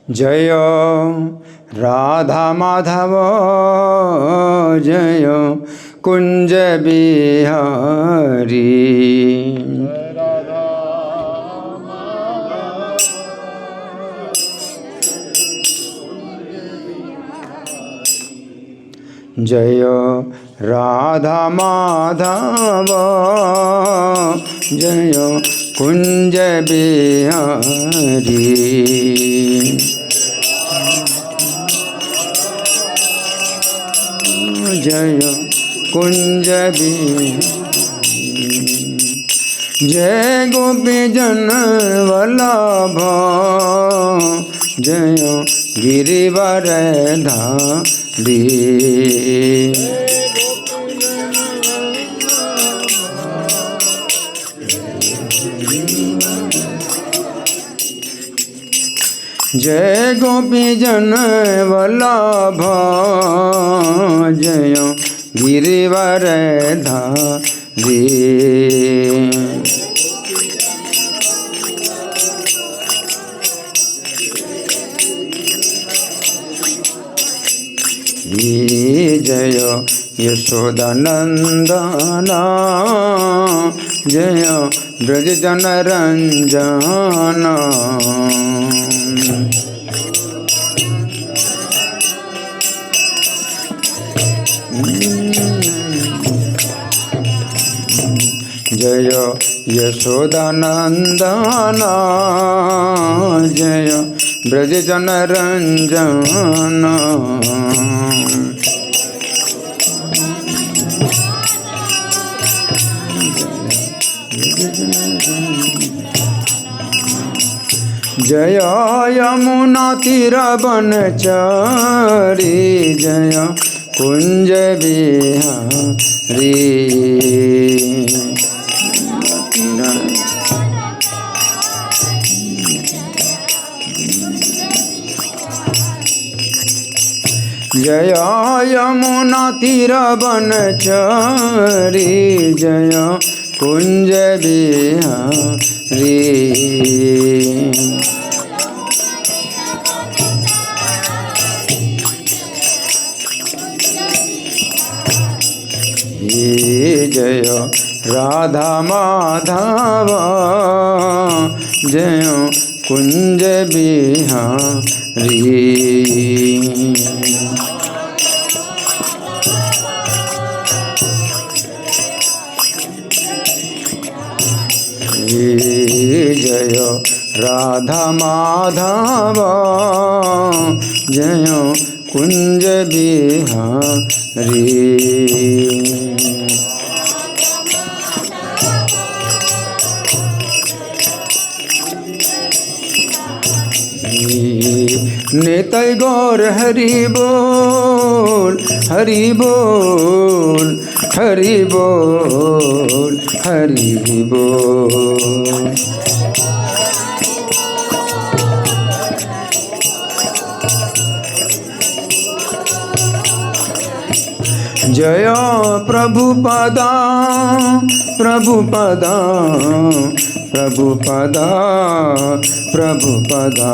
जय राधा माधव जय कुंज बिहारी। जय राधा माधव जय कुंज बिहारी। जय कुंज बिहारी। जय गोपी जन वल्लभ जय गिरिवर धारी। जय गोपी जन वल्लभ जय गिरिवर धारी। जय यशोदानंदन जय ब्रज जन रंजन। जय यशोदानंदन जय ब्रज जन रंजन। जय यमुना तीर बनचरी जय कुंज बिहारी। जय यमुना तीर बनचरी जय कुंज बिहारी। जय राधा माधव जय कुंज बिहारी। जय राधा माधव जय कुंज बिहारी। निताय गौर हरि बोल हरि बोल हरि बोल हरि बोल। जय प्रभुपदा प्रभुपदा प्रभुपदा प्रभुपदा।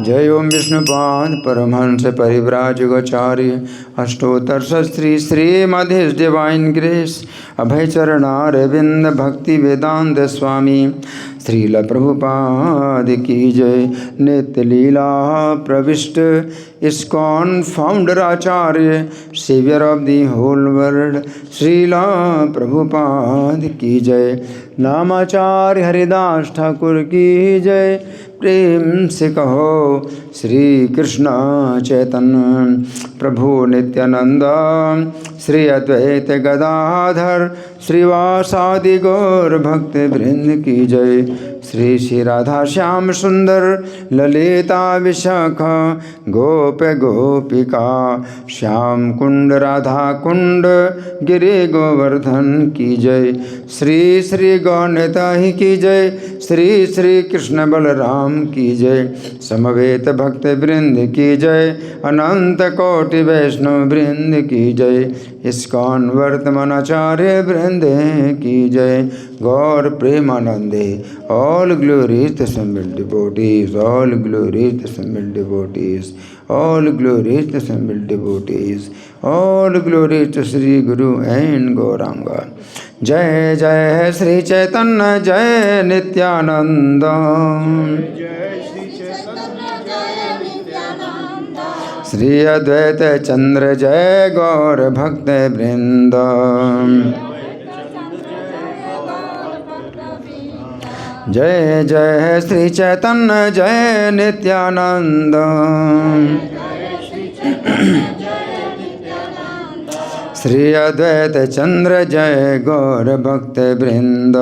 जय ओम विष्णुपाद परमहंस परिव्राजकाचार्य अष्टोत्तर Shri Srimad his divine grace Abhay Charanaravinda Bhakti Vedanta स्वामी श्रील प्रभुपाद की जय। नित्य लीला प्रविष्ट ISKCON founder acharya saviour of the whole world Srila Prabhupada की जय। नामाचार्य हरिदास ठाकुर की जय। प्रेम से कहो श्री कृष्ण चैतन्य प्रभु नित्यानंद श्री अद्वैत गदाधर श्रीवासादि गौर भक्त वृंद की जय। श्री श्री राधा श्याम सुंदर ललिता विशाखा गोप गोपिका श्याम कुंड राधा कुंड गिरि गोवर्धन की जय। श्री श्री गौनिता ही की जय। श्री श्री कृष्ण बलराम की जय। समवेत भक्त वृंद की जय। अनंत कोटि वैष्णव वृंद की जय। इस्कॉन वर्तमानाचार्य वृंद की जय। गौर प्रेमानंदे all glories the assembled devotees, all glories the assembled devotees, all glories the assembled devotees, all glories to Sri Guru and Gauranga. जय जय श्री चैतन्य जय नित्यानंद। श्री अद्वैत चंद्र जय गौर भक्त वृंद। जय जय श्री चैतन्य जय नित्यानंद। श्री अद्वैत चंद्र जय गौर भक्त वृंद।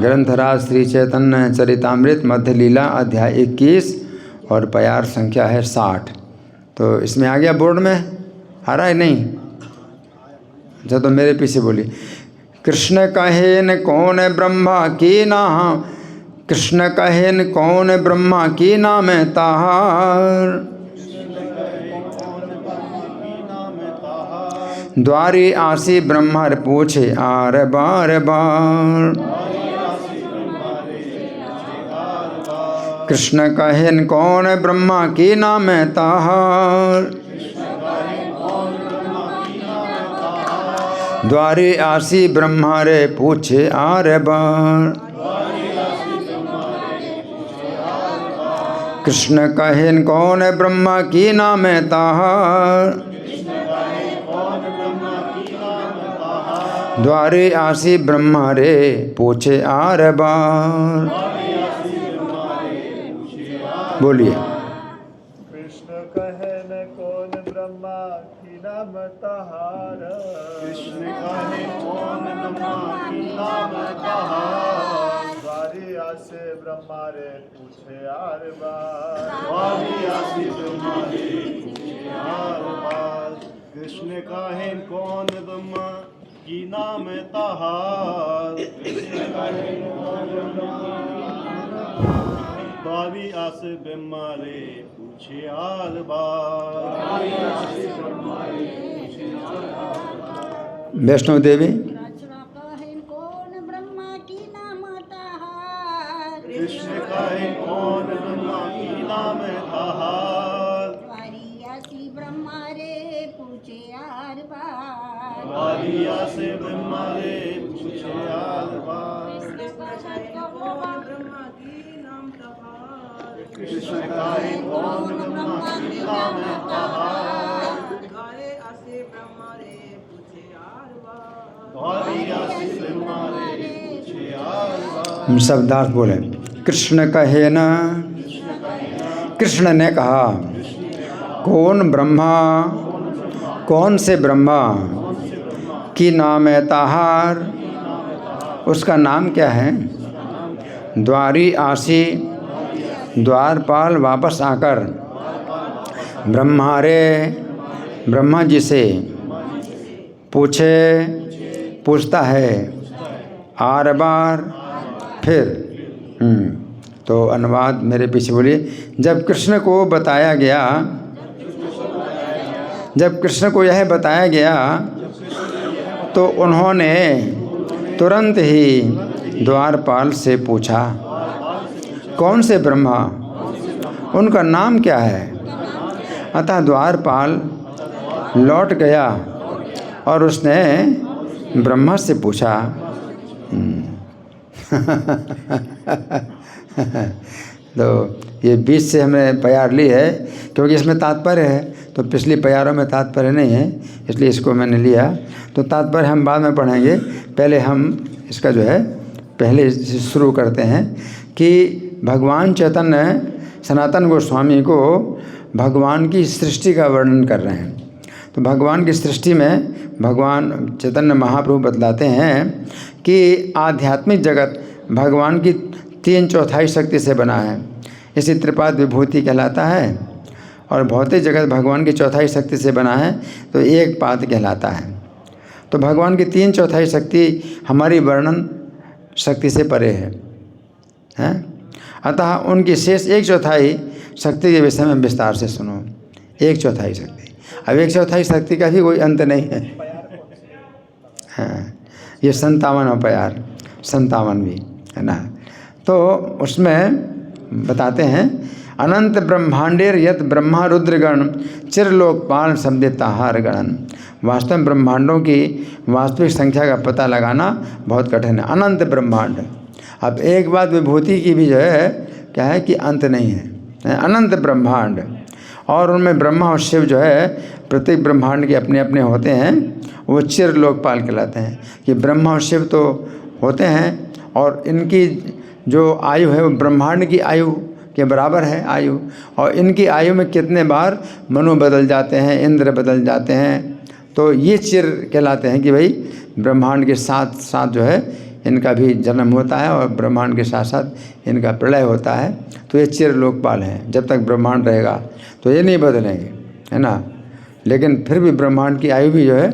ग्रंथराज श्री चैतन्य चरितामृत मध्य लीला अध्याय 21 और प्यार संख्या है 60। तो इसमें आ गया बोर्ड में, आ रहा है नहीं? अच्छा तो मेरे पीछे बोली। कृष्ण कहेन कौन ब्रह्मा की नाम, कृष्ण कहेन कौन ब्रह्मा की नाम ताहार। द्वारी आसी ब्रह्मर पूछे आर बार बार। कृष्ण कहेन कौन ब्रह्मा की नाम ताहार। द्वारे आसी ब्रह्मा रे पूछे आर बार। कृष्ण कहेन कौन ब्रह्मा की नाम ताहार। द्वारे आसी ब्रह्मा रे पूछे आर बार। बोलिए। कृष्ण कहेन कौन ब्रह्मा की नाम ताहार। कृष्ण कहे कौन ब्रह्मा की नाम ताहार। द्वारी आसे ब्रह्मा रे पूछे आर बार। द्वारी आसे ब्रह्मा रे पूछे आर बार। कृष्ण कहे कौन ब्रह्मा की नाम ताहार। कृष्ण कहे कौन ब्रह्मा द्वारी आसे ब्रह्मा रे पूछे आर बार। वैष्णव देवी। कौन ब्रह्मा की नाम ताहार। कृष्ण कहे कौन ब्रह्मा की नाम ताहार। द्वारी आसी ब्रह्मा रे पूछे आर बार। द्वारी आसे ब्रह्मा रे पूछे आर बार। कृष्ण कहे कौन ब्रह्मा की नाम ताहार। द्वारी आसे ब्रह्मा रे पूछे आर बार। हम शब्दार्थ बोले। कृष्ण कहे न, कृष्ण ने कहा कौन ब्रह्मा, कौन से ब्रह्मा की नाम है ताहार, उसका नाम क्या है। द्वारी आसी, द्वारपाल वापस आकर ब्रह्मा रे, ब्रह्मा जी से पूछे, पूछता है आर बार फिर। तो अनुवाद मेरे पीछे बोलिए। जब कृष्ण को बताया गया, जब कृष्ण को यह बताया गया तो उन्होंने तुरंत ही द्वारपाल से पूछा कौन से ब्रह्मा, उनका नाम क्या है। अतः द्वारपाल लौट गया और उसने ब्रह्मा से पूछा। तो ये बीच से हमने प्यार ली है क्योंकि इसमें तात्पर्य है, तो पिछली प्यारों में तात्पर्य नहीं है, इसलिए इसको मैंने लिया। तो तात्पर्य हम बाद में पढ़ेंगे, पहले हम इसका जो है पहले शुरू करते हैं कि भगवान चैतन्य सनातन गोस्वामी को भगवान की सृष्टि का वर्णन कर रहे हैं। तो भगवान की सृष्टि में भगवान चैतन्य महाप्रभु बतलाते हैं कि आध्यात्मिक जगत भगवान की 3/4 शक्ति से बना है, इसी त्रिपाद विभूति कहलाता है। और भौतिक जगत भगवान की 1/4 शक्ति से बना है, तो 1 पाद कहलाता है। तो भगवान की 3/4 शक्ति हमारी वर्णन शक्ति से परे है। अतः उनकी शेष 1/4 शक्ति के विषय में विस्तार से सुनो। 1/4 शक्ति, अब 1/4 शक्ति का भी कोई अंत नहीं है। हाँ, ये 57 प्यार 57 भी है ना। तो उसमें बताते हैं अनंत ब्रह्मांडेर यत ब्रह्मा रुद्रगण चिरलोकपाल शब्दताहार गणन। वास्तव में ब्रह्मांडों की वास्तविक संख्या का पता लगाना बहुत कठिन है। अनंत ब्रह्मांड, अब एक बात विभूति की भी जो है क्या है कि अंत नहीं है, अनंत ब्रह्मांड। और उनमें ब्रह्मा और शिव जो है प्रत्येक ब्रह्मांड के अपने अपने होते हैं, वो चिर लोकपाल कहलाते हैं। कि ब्रह्मा और शिव तो होते हैं और इनकी जो आयु है वो ब्रह्मांड की आयु के बराबर है आयु। और इनकी आयु में कितने बार मनु बदल जाते हैं, इंद्र बदल जाते हैं, तो ये चिर कहलाते हैं कि भाई ब्रह्मांड के साथ साथ जो है इनका भी जन्म होता है और ब्रह्मांड के साथ साथ इनका प्रलय होता है। तो ये चिर लोकपाल हैं, जब तक ब्रह्मांड रहेगा तो ये नहीं बदलेंगे, है ना। लेकिन फिर भी ब्रह्मांड की आयु भी जो है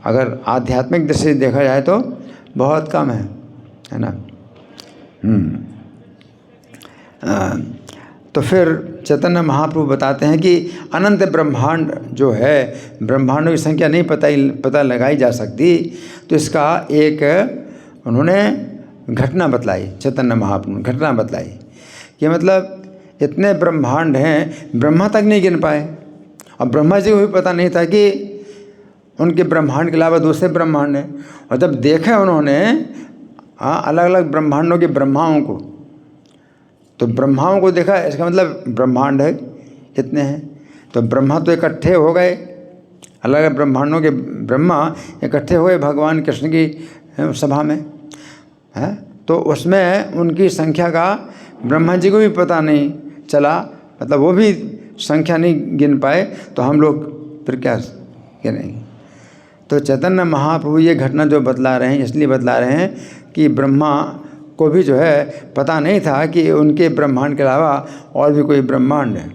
अगर आध्यात्मिक दृष्टि से देखा जाए तो बहुत कम है ना। तो फिर चैतन्य महाप्रभु बताते हैं कि अनंत ब्रह्मांड जो है, ब्रह्मांडों की संख्या नहीं पता लगाई जा सकती। तो इसका एक उन्होंने घटना बतलाई, चैतन्य महाप्रभु घटना बतलाई कि मतलब इतने ब्रह्मांड हैं, ब्रह्मा तक नहीं गिन पाए। और ब्रह्मा जी को भी पता नहीं था कि उनके ब्रह्मांड के अलावा दूसरे ब्रह्मांड हैं। और जब देखा उन्होंने अलग अलग ब्रह्मांडों के ब्रह्माओं को, तो ब्रह्माओं को देखा, इसका मतलब ब्रह्मांड है इतने हैं। तो ब्रह्मा तो इकट्ठे हो गए, अलग अलग ब्रह्मांडों के ब्रह्मा इकट्ठे हुए भगवान कृष्ण की सभा में है। तो उसमें उनकी संख्या का ब्रह्मा जी को भी पता नहीं चला, मतलब वो भी संख्या नहीं गिन पाए। तो हम लोग फिर क्या गिनेंगे। तो चैतन्य महाप्रभु ये घटना जो बतला रहे हैं, इसलिए बतला रहे हैं कि ब्रह्मा को भी जो है पता नहीं था कि उनके ब्रह्मांड के अलावा और भी कोई ब्रह्मांड है।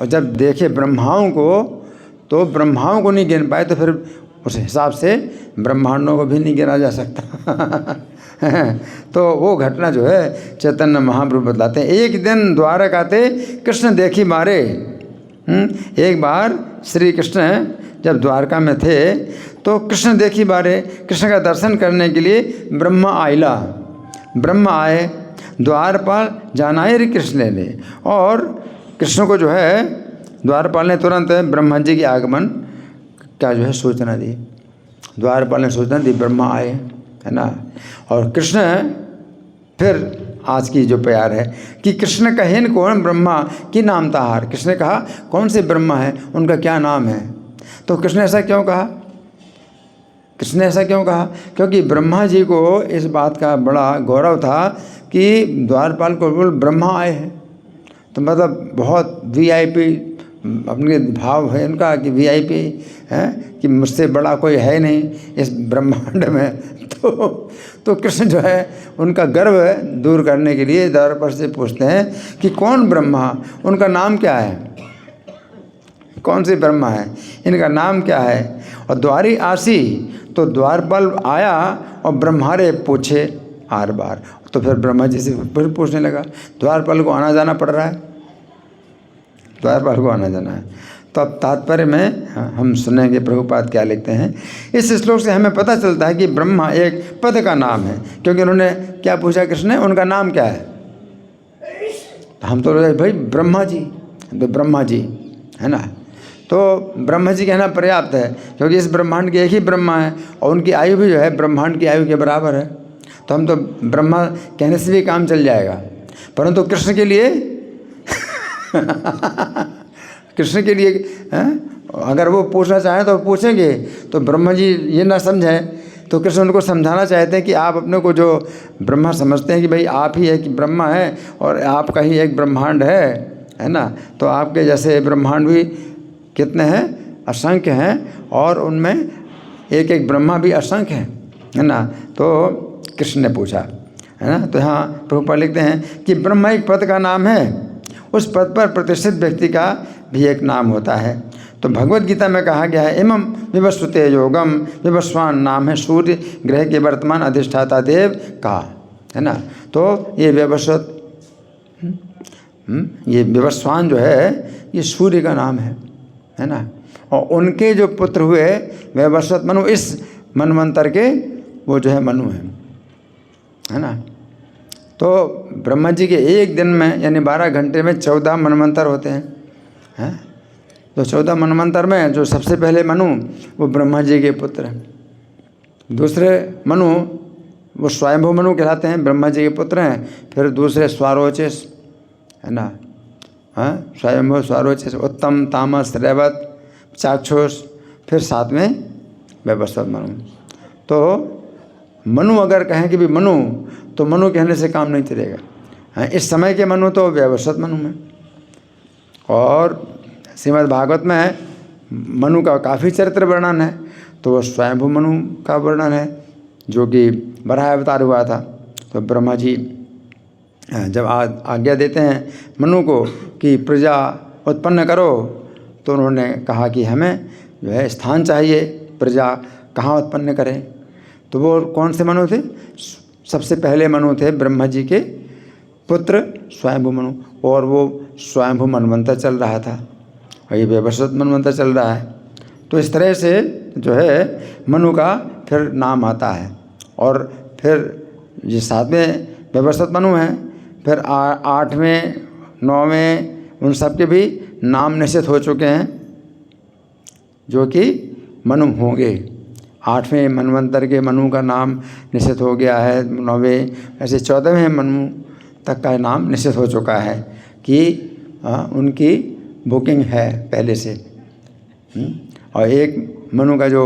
और जब देखे ब्रह्माओं को, तो ब्रह्माओं को नहीं गिन पाए, तो फिर उस हिसाब से ब्रह्मांडों को भी नहीं गिना जा सकता। तो वो घटना जो है चैतन्य महाप्रभु बतलाते हैं। एक दिन द्वारकाते कृष्ण देखी मारे। एक बार श्री कृष्ण जब द्वारका में थे तो कृष्ण देखी बारे, कृष्ण का दर्शन करने के लिए ब्रह्मा आइला, ब्रह्मा आए द्वारपाल जानाए कृष्ण ने। और कृष्ण को जो है द्वारपाल ने तुरंत ब्रह्मा जी के आगमन का जो है सूचना दी। द्वारपाल ने सूचना दी ब्रह्मा आए, है ना। और कृष्ण फिर आज की जो प्यार है कि कृष्ण कहेन कौन ब्रह्मा की नाम ताहार। कृष्ण ने कहा कौन से ब्रह्मा है, उनका क्या नाम है। तो कृष्ण ऐसा क्यों कहा, कृष्ण ने ऐसा क्यों कहा, क्योंकि ब्रह्मा जी को इस बात का बड़ा गौरव था कि द्वारपाल को बोल ब्रह्मा आए हैं। तो मतलब बहुत वीआईपी अपने भाव है उनका कि वीआईपी है कि मुझसे बड़ा कोई है नहीं इस ब्रह्मांड में। तो कृष्ण जो है उनका गर्व दूर करने के लिए द्वारपाल से पूछते हैं कि कौन ब्रह्मा, उनका नाम क्या है, कौन से ब्रह्मा है, इनका नाम क्या है। और द्वारी आसी, तो द्वारपाल आया और ब्रह्मारे पूछे आर बार। तो फिर ब्रह्मा जी से फिर पूछने लगा। द्वारपाल को आना जाना पड़ रहा है, द्वारपाल को आना जाना है। तो अब तात्पर्य में हम सुनेंगे प्रभुपाद क्या लिखते हैं। इस श्लोक से हमें पता चलता है कि ब्रह्मा एक पद का नाम है, क्योंकि उन्होंने क्या पूछा कृष्ण ने, उनका नाम क्या है। तो हम तो भाई ब्रह्मा जी, तो ब्रह्मा जी है ना। तो ब्रह्मा जी कहना पर्याप्त है, क्योंकि इस ब्रह्मांड के एक ही ब्रह्मा है और उनकी आयु भी जो है ब्रह्मांड की आयु के बराबर है। तो हम तो ब्रह्मा कहने से भी काम चल जाएगा। परंतु कृष्ण के लिए कृष्ण के लिए अगर वो पूछना चाहें तो पूछेंगे। तो ब्रह्मा जी ये ना समझें, तो कृष्ण उनको समझाना चाहते हैं कि आप अपने को जो ब्रह्मा समझते हैं कि भाई आप ही एक ब्रह्मा है और आपका ही एक ब्रह्मांड है ना। तो आपके जैसे ब्रह्मांड भी कितने हैं, असंख्य हैं और उनमें एक एक ब्रह्मा भी असंख्य है ना। तो कृष्ण ने पूछा, है ना। तो यहाँ प्रभुपाद लिखते हैं कि ब्रह्म एक पद का नाम है, उस पद पर प्रतिष्ठित व्यक्ति का भी एक नाम होता है। तो भगवत गीता में कहा गया है, इमं विवस्वते योगम, विवस्वान नाम है सूर्य ग्रह के वर्तमान अधिष्ठाता देव का, है ना। तो ये विवस्वत, ये विवस्वान जो है ये सूर्य का नाम है ना। और उनके जो पुत्र हुए विवस्वत मनु, इस मनवंतर के वो जो है मनु है ना। तो ब्रह्मा जी के एक दिन में यानी 12 घंटे में 14 मनवंतर होते हैं। तो 14 मनवंतर में जो सबसे पहले मनु वो ब्रह्मा जी के पुत्र हैं। दूसरे मनु वो स्वयंभू मनु कहलाते हैं, ब्रह्मा जी के पुत्र हैं। फिर दूसरे स्वारोचिष, है ना, स्वयंभू स्वारोचिष, उत्तम, तामस, रैवत, चाक्षुष, फिर साथ में वैवस्वत मनु। तो मनु अगर कहें कि भी मनु, तो मनु कहने से काम नहीं चलेगा। इस समय के मनु तो वैवस्वत मनु में। और श्रीमद् भागवत में मनु का काफ़ी चरित्र वर्णन है। तो वो स्वयंभू मनु का वर्णन है जो कि वराह अवतार हुआ था। तो ब्रह्मा जी जब आज्ञा देते हैं मनु को कि प्रजा उत्पन्न करो, तो उन्होंने कहा कि हमें जो है स्थान चाहिए, प्रजा कहाँ उत्पन्न करें। तो वो कौन से मनु थे? सबसे पहले मनु थे ब्रह्मा जी के पुत्र स्वयंभू मनु। और वो स्वयंभू मनवंतर चल रहा था और ये वैवस्वत मनवंतर चल रहा है। तो इस तरह से जो है मनु का फिर नाम आता है। और फिर ये 7वें वैवस्वत मनु हैं। फिर 8वें 9वें उन सब के भी नाम निश्चित हो चुके हैं जो कि मनु होंगे। 8वें मनवंतर के मनु का नाम निश्चित हो गया है। 9वें ऐसे 14वें मनु तक का नाम निश्चित हो चुका है कि उनकी बुकिंग है पहले से। और एक मनु का जो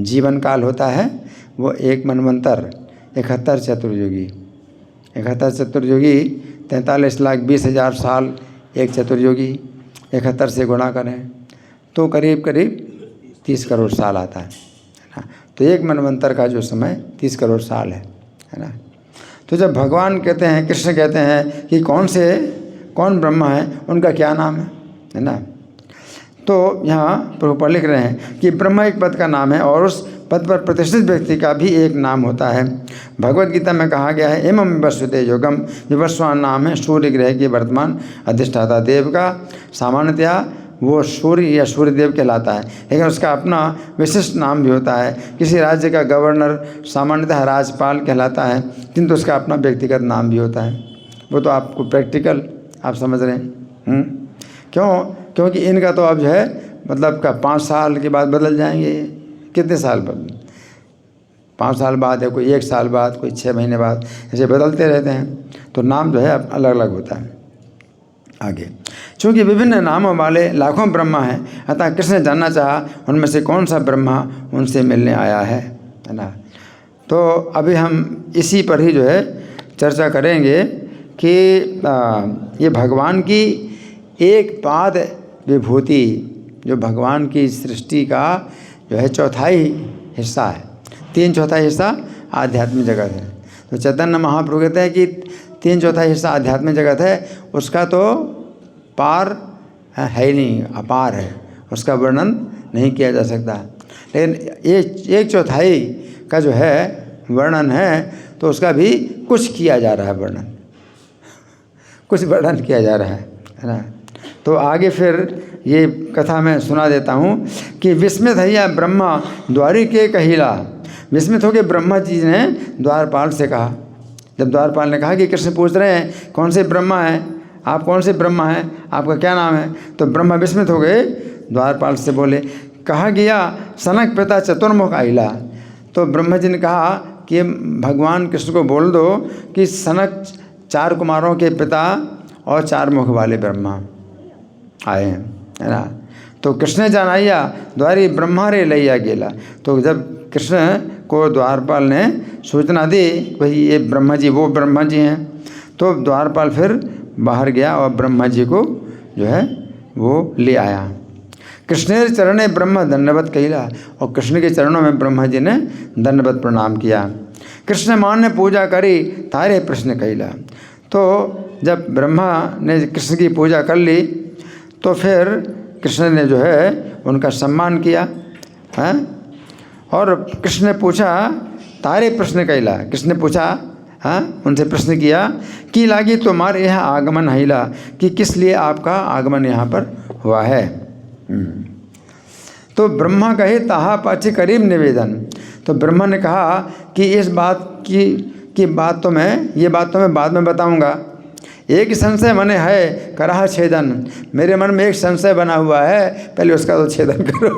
जीवन काल होता है वो एक मनवंतर 71 चतुर्युगी। 71 चतुर्युगी 43,20,000 साल एक चतुर्युगी। 71 से गुणा करें तो करीब करीब 30 करोड़ साल आता है ना। तो एक मनवंतर का जो समय 30 करोड़ साल है ना। तो जब भगवान कहते हैं, कृष्ण कहते हैं कि कौन ब्रह्मा है, उनका क्या नाम है ना। तो यहाँ प्रभुपाद लिख रहे हैं कि ब्रह्मा एक पद का नाम है और उस पद पर प्रतिष्ठित व्यक्ति का भी एक नाम होता है। भगवत गीता में कहा गया है, इमं विवस्वते योगम, विवस्वान नाम है सूर्य ग्रह के वर्तमान अधिष्ठाता देव का। सामान्यतया वो सूर्य या सूर्यदेव कहलाता है, लेकिन उसका अपना विशिष्ट नाम भी होता है। किसी राज्य का गवर्नर सामान्यतः राज्यपाल कहलाता है, किंतु उसका अपना व्यक्तिगत नाम भी होता है। वो तो आपको प्रैक्टिकल आप समझ रहे हैं। क्यों? क्योंकि इनका तो अब जो है मतलब का 5 साल के बाद बदल जाएंगे। कितने साल बाद? 5 साल बाद, या कोई 1 साल बाद, कोई 6 महीने बाद, ऐसे बदलते रहते हैं। तो नाम जो है अलग अलग होता है। आगे, चूँकि विभिन्न नामों वाले लाखों ब्रह्मा हैं, अतः कृष्ण ने जानना चाहा उनमें से कौन सा ब्रह्मा उनसे मिलने आया है ना। तो अभी हम इसी पर ही जो है चर्चा करेंगे कि ये भगवान की एक पाद विभूति, जो भगवान की सृष्टि का जो है 1/4 हिस्सा है। 3/4 हिस्सा आध्यात्मिक जगत है। तो चैतन्य महाप्रभु कहते हैं कि 3/4 हिस्सा आध्यात्मिक जगत है, उसका तो पार है ही नहीं, अपार है, उसका वर्णन नहीं किया जा सकता। लेकिन ये 1/4 का जो है वर्णन है, तो उसका भी कुछ किया जा रहा है, वर्णन कुछ वर्णन किया जा रहा है ना। तो आगे फिर ये कथा मैं सुना देता हूँ कि विस्मित हैया ब्रह्मा द्वारी के कहिला। विस्मित होकर ब्रह्मा जी ने द्वारपाल से कहा, जब द्वारपाल ने कहा कि कृष्ण पूछ रहे हैं कौन से ब्रह्मा हैं, आप कौन से ब्रह्मा हैं, आपका क्या नाम है, तो ब्रह्मा विस्मित हो गए, द्वारपाल से बोले, कहा गया सनक पिता चतुर्मुख आइला। तो ब्रह्मा जी ने कहा कि भगवान कृष्ण को बोल दो कि सनक 4 कुमारों के पिता और 4 मुख वाले ब्रह्मा आए हैं, है ना। तो कृष्ण जानाइया द्वारी ब्रह्मा रे लैया गेला। तो जब कृष्ण को द्वारपाल ने सूचना दी भाई ये ब्रह्मा जी वो ब्रह्मा जी हैं, तो द्वारपाल फिर बाहर गया और ब्रह्मा जी को जो है वो ले आया। कृष्णेर चरणे ब्रह्म दंडवत कैला, और कृष्ण के चरणों में ब्रह्मा जी ने दंडवत प्रणाम किया। कृष्ण मान ने पूजा करी तारे प्रश्न कैला। तो जब ब्रह्मा ने कृष्ण की पूजा कर ली तो फिर कृष्ण ने जो है उनका सम्मान किया है। और कृष्ण ने पूछा तारे प्रश्न कैला, कृष्ण ने पूछा उनसे प्रश्न किया कि लागी तुम्हारे यहाँ आगमन हैला, कि किस लिए आपका आगमन यहाँ पर हुआ है। तो ब्रह्मा कहे ताहा पाछे करीब निवेदन। तो ब्रह्मा ने कहा कि इस बात की बात तो मैं बाद में बताऊंगा। एक संशय मने है करहा छेदन, मेरे मन में एक संशय बना हुआ है, पहले उसका तो छेदन करो।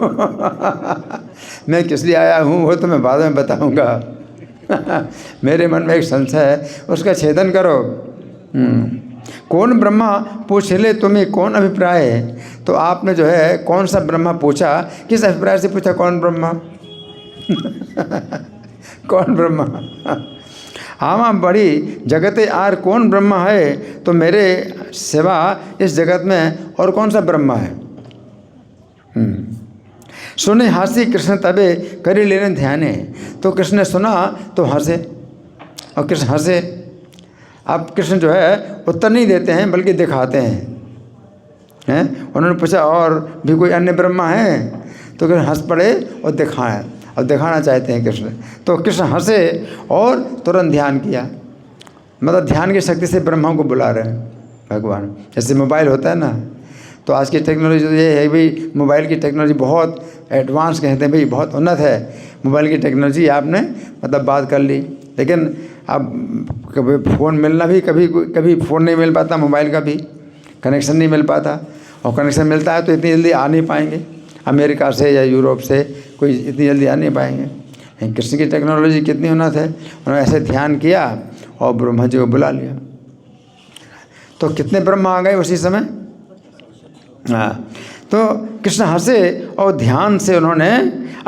मैं किस लिए आया हूँ वो तो मैं बाद में बताऊंगा। मेरे मन में एक संशय है, उसका छेदन करो। कौन ब्रह्मा पूछ ले तुम्हें कौन अभिप्राय है। तो आपने जो है कौन सा ब्रह्मा पूछा, किस अभिप्राय से पूछा, कौन ब्रह्मा? कौन ब्रह्मा? हाँ बड़ी जगते आर कौन ब्रह्मा है, तो मेरे सिवा इस जगत में और कौन सा ब्रह्मा है। सुने हासी कृष्ण तबे करी लेने ध्याने। तो कृष्ण ने सुना तो हंसे, और कृष्ण हंसे। अब कृष्ण जो है उत्तर नहीं देते हैं बल्कि दिखाते हैं। उन्होंने पूछा और भी कोई अन्य ब्रह्मा है, तो कृष्ण हंस पड़े और दिखाएं, और दिखाना चाहते हैं कृष्ण। तो कृष्ण हंसे और तुरंत ध्यान किया, मतलब ध्यान की शक्ति से ब्रह्मा को बुला रहे हैं भगवान। जैसे मोबाइल होता है ना, तो आज की टेक्नोलॉजी तो ये है भाई, मोबाइल की टेक्नोलॉजी बहुत एडवांस कहते हैं भाई, बहुत उन्नत है मोबाइल की टेक्नोलॉजी। आपने मतलब बात कर ली, लेकिन अब कभी फ़ोन मिलना भी कभी फ़ोन नहीं मिल पाता, मोबाइल का भी कनेक्शन नहीं मिल पाता, और कनेक्शन मिलता है तो इतनी जल्दी आ नहीं पाएंगे अमेरिका से या यूरोप से, कोई इतनी जल्दी आ नहीं पाएंगे। कृष्ण की टेक्नोलॉजी कितनी उन्नत है। उन्होंने ऐसे ध्यान किया और ब्रह्मा जी को बुला लिया। तो कितने ब्रह्मा आ गए उसी समय। तो कृष्ण हंसे और ध्यान से उन्होंने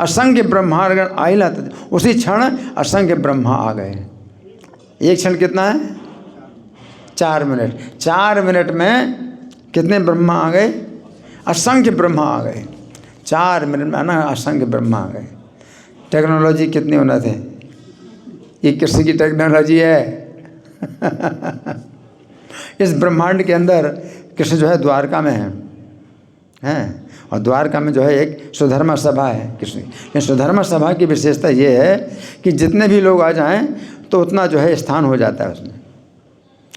असंख्य ब्रह्मागण आइला, उसी क्षण असंख्य ब्रह्मा आ गए। एक क्षण कितना है, 4 मिनट। 4 मिनट में कितने ब्रह्मा आ गए, असंख्य ब्रह्मा आ गए। 4 मिनट में ना असंख्य ब्रह्मा आ गए। टेक्नोलॉजी कितनी उन्नत है, ये कृष्ण की टेक्नोलॉजी है। इस ब्रह्मांड के अंदर कृष्ण जो है द्वारका में है, और द्वारका में जो है एक सुधर्मा सभा है कृष्ण की। लेकिन सुधर्मा सभा की विशेषता ये है कि जितने भी लोग आ जाएं तो उतना जो है स्थान हो जाता है उसमें।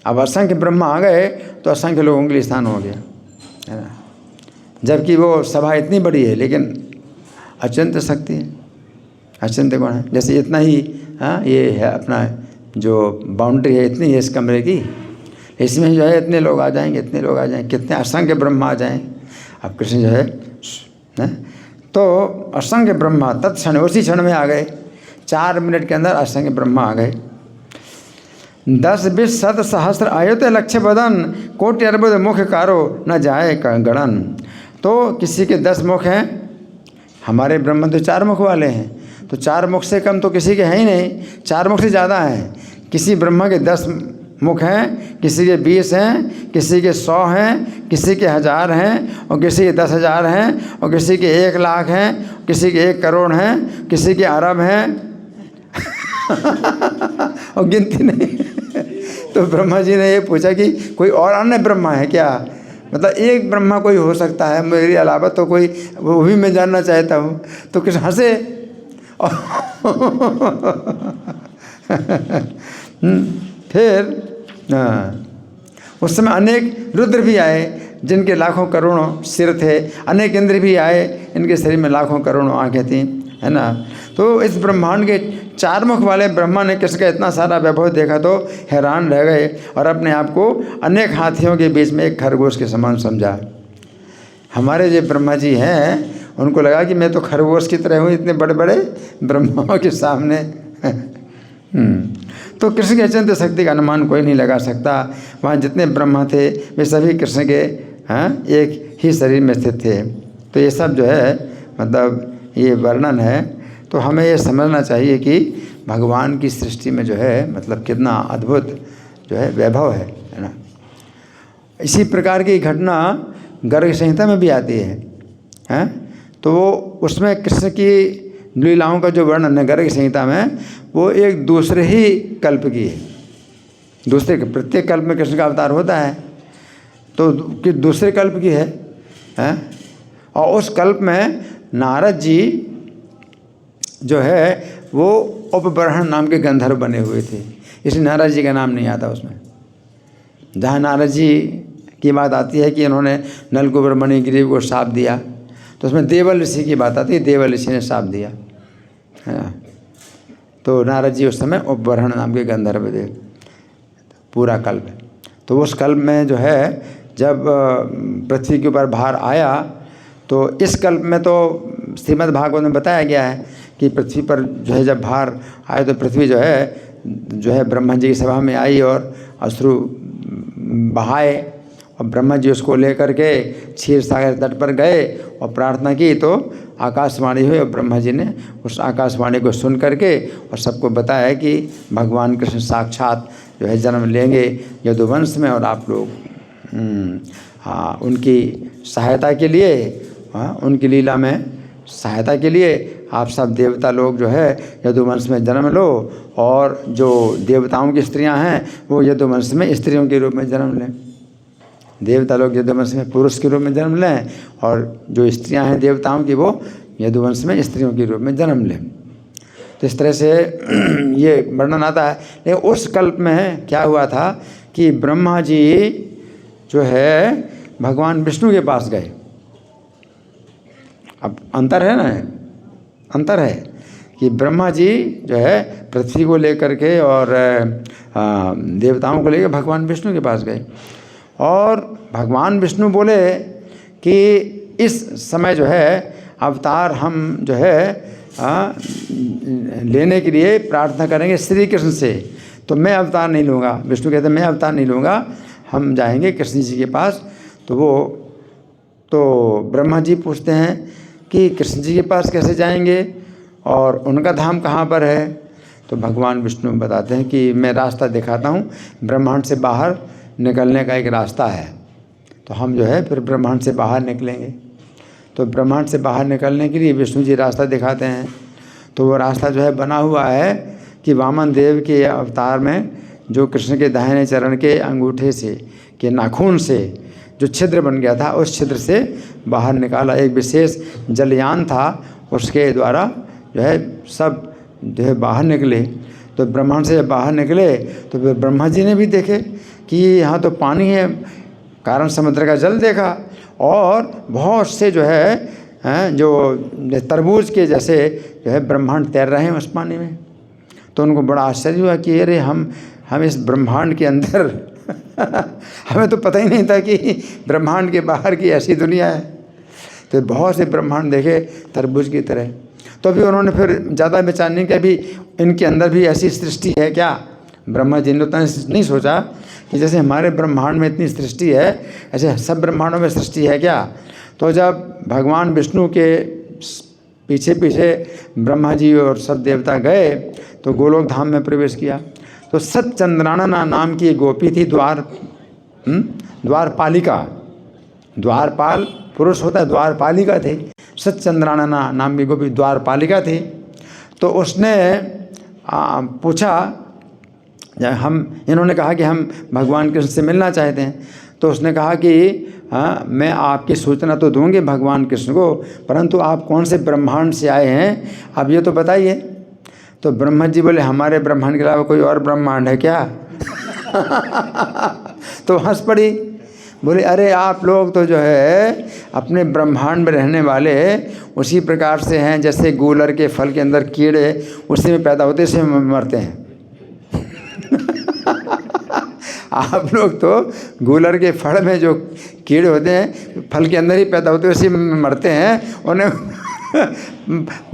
अब असंख्य ब्रह्मा आ गए तो असंख्य लोगों के लिए स्थान हो गया, है ना। जबकि वो सभा इतनी बड़ी है लेकिन अचिंत शक्ति है, अचिंत गुण है। जैसे इतना ही ये है अपना जो बाउंड्री है इतनी है इस कमरे की, इसमें जो है इतने लोग आ जाएंगे, इतने लोग आ जाएंगे, कितने असंख्य ब्रह्मा आ जाएं। अब कृष्ण जो है तो असंख्य ब्रह्मा तत्क्षण उसी क्षण में आ गए। 4 मिनट के अंदर असंख्य ब्रह्मा आ गए। 10 20 शत सहस्र आयुते लक्ष्य बदन, कोटि अर्बुद मुख कारो न जाए गणन। तो किसी के 10 मुख हैं, हमारे ब्रह्मा तो 4 मुख वाले हैं, तो 4 मुख से कम तो किसी के हैं ही नहीं, 4 मुख से ज़्यादा हैं। किसी ब्रह्मा के 10 मुख हैं, किसी के 20 हैं, किसी के 100 हैं, किसी के 1000 हैं, और किसी के 10,000 हैं, और किसी के 1 लाख हैं, किसी के 1 करोड़ हैं, किसी के अरब हैं। और गिनती नहीं। तो ब्रह्मा जी ने ये पूछा कि कोई और अन्य ब्रह्मा है क्या, मतलब एक ब्रह्मा कोई हो सकता है मेरे अलावा, तो कोई वो भी मैं जानना चाहता हूँ। तो कृष्ण हंसे। फिर उस समय अनेक रुद्र भी आए जिनके लाखों करोड़ों सिर थे, अनेक इंद्र भी आए, इनके शरीर में लाखों करोड़ों आंखें थीं, है ना। तो इस ब्रह्मांड के 4 मुख वाले ब्रह्मा ने कृष्ण का इतना सारा वैभव देखा तो हैरान रह गए, और अपने आप को अनेक हाथियों के बीच में एक खरगोश के समान समझा। हमारे जो ब्रह्मा जी हैं उनको लगा कि मैं तो खरगोश की तरह हूँ इतने बड़े बड़े ब्रह्माओं के सामने। तो कृष्ण की अचिंत्य शक्ति का अनुमान कोई नहीं लगा सकता। वहाँ जितने ब्रह्मा थे वे सभी कृष्ण के एक ही शरीर में स्थित थे। तो ये सब जो है मतलब ये वर्णन है। तो हमें ये समझना चाहिए कि भगवान की सृष्टि में जो है मतलब कितना अद्भुत जो है वैभव है ना। इसी प्रकार की घटना गर्ग संहिता में भी आती है हैं, तो वो उसमें कृष्ण की लीलाओं का जो वर्णन है गर्ग संहिता में, वो एक दूसरे ही कल्प की है। दूसरे प्रत्येक कल्प में कृष्ण का अवतार होता है, तो कि दूसरे कल्प की है, हैं? और उस कल्प में नारद जी जो है वो उपबरहण नाम के गंधर्व बने हुए थे, इसलिए नारद जी का नाम नहीं आता उसमें। जहाँ नारद जी की बात आती है कि इन्होंने नलकुबर मणिग्रीव को शाप दिया, तो उसमें देवल ऋषि की बात आती है, देवल ऋषि ने शाप दिया, है। तो नारद जी उस समय उपबरहण नाम के गंधर्व थे, पूरा कल्प है। तो उस कल्प में जो है जब पृथ्वी के ऊपर भार आया, तो इस कल्प में तो श्रीमद् भागवत में बताया गया है कि पृथ्वी पर जो है जब भार आए तो पृथ्वी जो है ब्रह्मा जी की सभा में आई और अश्रु बहाए, और ब्रह्मा जी उसको लेकर के क्षीर सागर तट पर गए और प्रार्थना की, तो आकाशवाणी हुई और ब्रह्मा जी ने उस आकाशवाणी को सुन करके और सबको बताया कि भगवान कृष्ण साक्षात जो है जन्म लेंगे यदुवंश में, और आप लोग हाँ उनकी सहायता के लिए, हाँ उनकी लीला में सहायता के लिए आप सब देवता लोग जो है यदुवंश में जन्म लो, और जो देवताओं की स्त्रियां हैं वो यदुवंश में स्त्रियों के रूप में जन्म लें। देवता लोग यदुवंश में पुरुष के रूप में जन्म लें, और जो स्त्रियां हैं देवताओं की वो यदुवंश में स्त्रियों के रूप में जन्म लें। तो इस तरह से ये वर्णन आता है। लेकिन उस कल्प में क्या हुआ था कि ब्रह्मा जी जो है भगवान विष्णु के पास गए। अब अंतर है ना, अंतर है कि ब्रह्मा जी जो है पृथ्वी को लेकर के और देवताओं को लेकर भगवान विष्णु के पास गए, और भगवान विष्णु बोले कि इस समय जो है अवतार हम जो है लेने के लिए प्रार्थना करेंगे श्री कृष्ण से, तो मैं अवतार नहीं लूँगा। विष्णु कहते मैं अवतार नहीं लूँगा, हम जाएंगे कृष्ण जी के पास। तो ब्रह्मा जी पूछते हैं कि कृष्ण जी के पास कैसे जाएंगे और उनका धाम कहाँ पर है? तो भगवान विष्णु बताते हैं कि मैं रास्ता दिखाता हूँ, ब्रह्मांड से बाहर निकलने का एक रास्ता है। तो हम जो है फिर ब्रह्मांड से बाहर निकलेंगे। तो ब्रह्मांड से बाहर निकलने के लिए विष्णु जी रास्ता दिखाते हैं। तो वो रास्ता जो है बना हुआ है कि वामन देव के अवतार में जो कृष्ण के दाहिने चरण के अंगूठे से के नाखून से जो छिद्र बन गया था, उस छिद्र से बाहर निकाला एक विशेष जलयान था, उसके द्वारा जो है सब जो है बाहर निकले। तो ब्रह्मांड से जब बाहर निकले तो फिर ब्रह्मा जी ने भी देखे कि यहाँ तो पानी है, कारण समुद्र का जल देखा, और बहुत से जो है जो तरबूज के जैसे जो है ब्रह्मांड तैर रहे हैं उस पानी में। तो उनको बड़ा आश्चर्य हुआ कि अरे हम इस ब्रह्मांड के अंदर हमें तो पता ही नहीं था कि ब्रह्मांड के बाहर की ऐसी दुनिया है। तो बहुत से ब्रह्मांड देखे तरबूज की तरह। तो अभी उन्होंने फिर ज़्यादा विचार नहीं किया, अभी इनके अंदर भी ऐसी सृष्टि है क्या। ब्रह्मा जी ने उतना नहीं सोचा कि जैसे हमारे ब्रह्मांड में इतनी सृष्टि है, ऐसे सब ब्रह्मांडों में सृष्टि है क्या। तो जब भगवान विष्णु के पीछे पीछे ब्रह्मा जी और सब देवता गए तो गोलोक धाम में प्रवेश किया। तो सतचंद्रानना नाम की एक गोपी थी, द्वारपालिका। द्वारपाल पुरुष होता है, द्वारपालिका थी। सतचंद्रानना नाम की गोपी द्वारपालिका थी। तो उसने पूछा, इन्होंने कहा कि हम भगवान कृष्ण से मिलना चाहते हैं। तो उसने कहा कि मैं आपकी सूचना तो दूंगी भगवान कृष्ण को, परंतु आप कौन से ब्रह्मांड से आए हैं आप ये तो बताइए। तो ब्रह्मा जी बोले हमारे ब्रह्मांड के अलावा कोई और ब्रह्मांड है क्या? तो हंस पड़ी, बोले अरे आप लोग तो जो है अपने ब्रह्मांड में रहने वाले उसी प्रकार से हैं जैसे गूलर के फल के अंदर कीड़े उसी में पैदा होते उसी में मरते हैं। आप लोग तो गूलर के फल में जो कीड़े होते हैं फल के अंदर ही पैदा होते हैं उसी में मरते हैं, उन्हें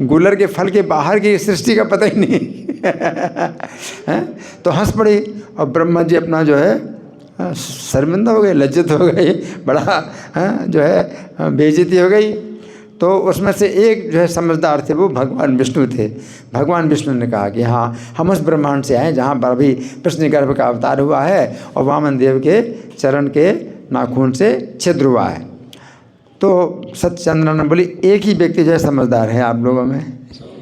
गूलर के फल के बाहर की सृष्टि का पता ही नहीं है। तो हंस पड़ी और ब्रह्मा जी अपना जो है शर्मिंदा हो गए, लज्जित हो गए, बड़ा जो है बेइज्जती हो गई। तो उसमें से एक जो है समझदार थे वो भगवान विष्णु थे। भगवान विष्णु ने कहा कि हाँ हम उस ब्रह्मांड से आए जहाँ पर अभी कृष्ण गर्भ का अवतार हुआ है और वामन देव के चरण के नाखून से छिद्र हुआ है। तो सत्यचंद्रानंद बोली एक ही व्यक्ति जो है समझदार है आप लोगों में,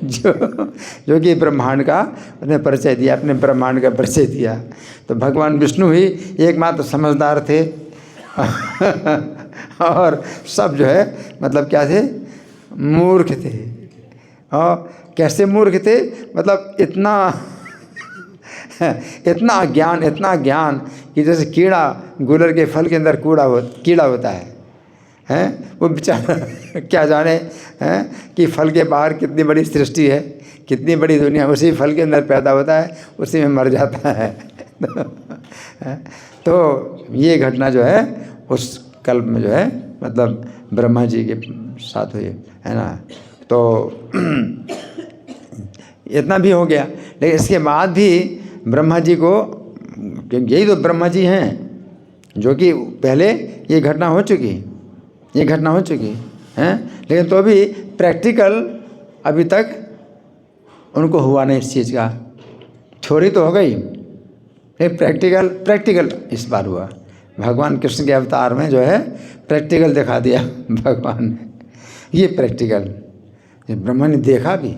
जो कि ब्रह्मांड का अपने परिचय दिया, अपने ब्रह्मांड का परिचय दिया। तो भगवान विष्णु ही एकमात्र समझदार थे और सब जो है मतलब क्या थे, मूर्ख थे। और कैसे मूर्ख थे, मतलब इतना इतना ज्ञान कि जैसे कीड़ा गुलर के फल के अंदर कीड़ा होता है, हैं वो बेचारा क्या जाने हैं कि फल के बाहर कितनी बड़ी सृष्टि है, कितनी बड़ी दुनिया उसी फल के अंदर पैदा होता है, उसी में मर जाता है। तो ये घटना जो है उस कल्प में जो है मतलब ब्रह्मा जी के साथ हुई है ना। तो इतना भी हो गया, लेकिन इसके बाद भी ब्रह्मा जी को, यही तो ब्रह्मा जी हैं जो कि पहले ये घटना हो चुकी है, लेकिन तो भी प्रैक्टिकल अभी तक उनको हुआ नहीं इस चीज़ का। थ्योरी तो हो गई, प्रैक्टिकल इस बार हुआ। भगवान कृष्ण के अवतार में जो है प्रैक्टिकल दिखा दिया भगवान ने, ये प्रैक्टिकल ब्रह्मा ने देखा भी,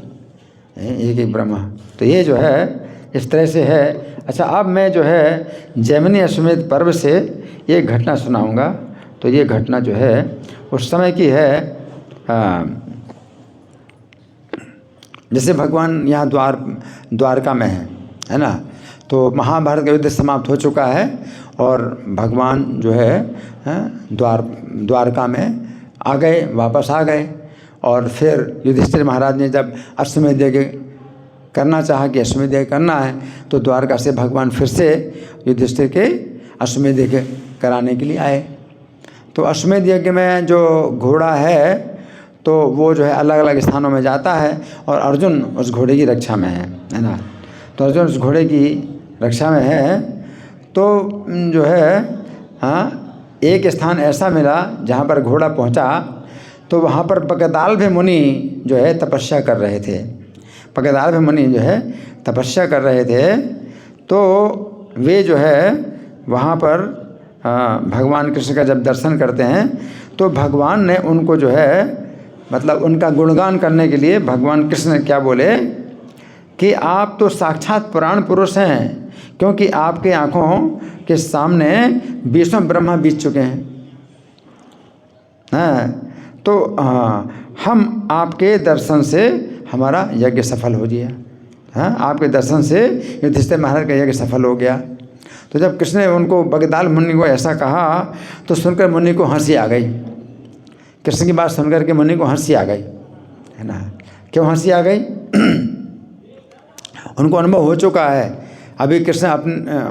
एक ब्रह्मा। तो ये जो है इस तरह से है। अच्छा, अब मैं जो है जैमिनी अश्वमेध पर्व से ये घटना सुनाऊंगा। तो ये घटना जो है उस समय की है, जैसे भगवान यहाँ द्वारका में है ना। तो महाभारत का युद्ध समाप्त हो चुका है और भगवान जो है द्वारका में आ गए, वापस आ गए। और फिर युधिष्ठिर महाराज ने जब अश्वमेध यज्ञ करना चाहा कि अश्वमेध यज्ञ करना है, तो द्वारका से भगवान फिर से युधिष्ठिर के अश्वमेध यज्ञ कराने के लिए आए। तो अश्वमेध यज्ञ में जो घोड़ा है तो वो जो है अलग अलग स्थानों में जाता है और अर्जुन उस घोड़े की रक्षा में है ना। तो अर्जुन उस घोड़े की रक्षा में है। तो जो है एक स्थान ऐसा मिला जहाँ पर घोड़ा पहुँचा, तो वहाँ पर पकदाल्भ मुनि जो है तपस्या कर रहे थे। पकदाल्भ मुनि जो है तपस्या कर रहे थे। तो वे जो है वहाँ पर भगवान कृष्ण का जब दर्शन करते हैं तो भगवान ने उनको जो है मतलब उनका गुणगान करने के लिए भगवान कृष्ण ने क्या बोले कि आप तो साक्षात पुराण पुरुष हैं, क्योंकि आपके आँखों के सामने 20 ब्रह्मा बीत चुके हैं। तो हम आपके दर्शन से हमारा यज्ञ सफल हो गया। आपके दर्शन से युधिष्ठिर महाराज का यज्ञ सफल हो गया। तो जब कृष्ण ने उनको बगदाल मुनि को ऐसा कहा तो सुनकर मुनि को हंसी आ गई। कृष्ण की बात सुनकर के मुनि को हंसी आ गई, है ना। क्यों हंसी आ गई? उनको अनुभव हो चुका है। अभी कृष्ण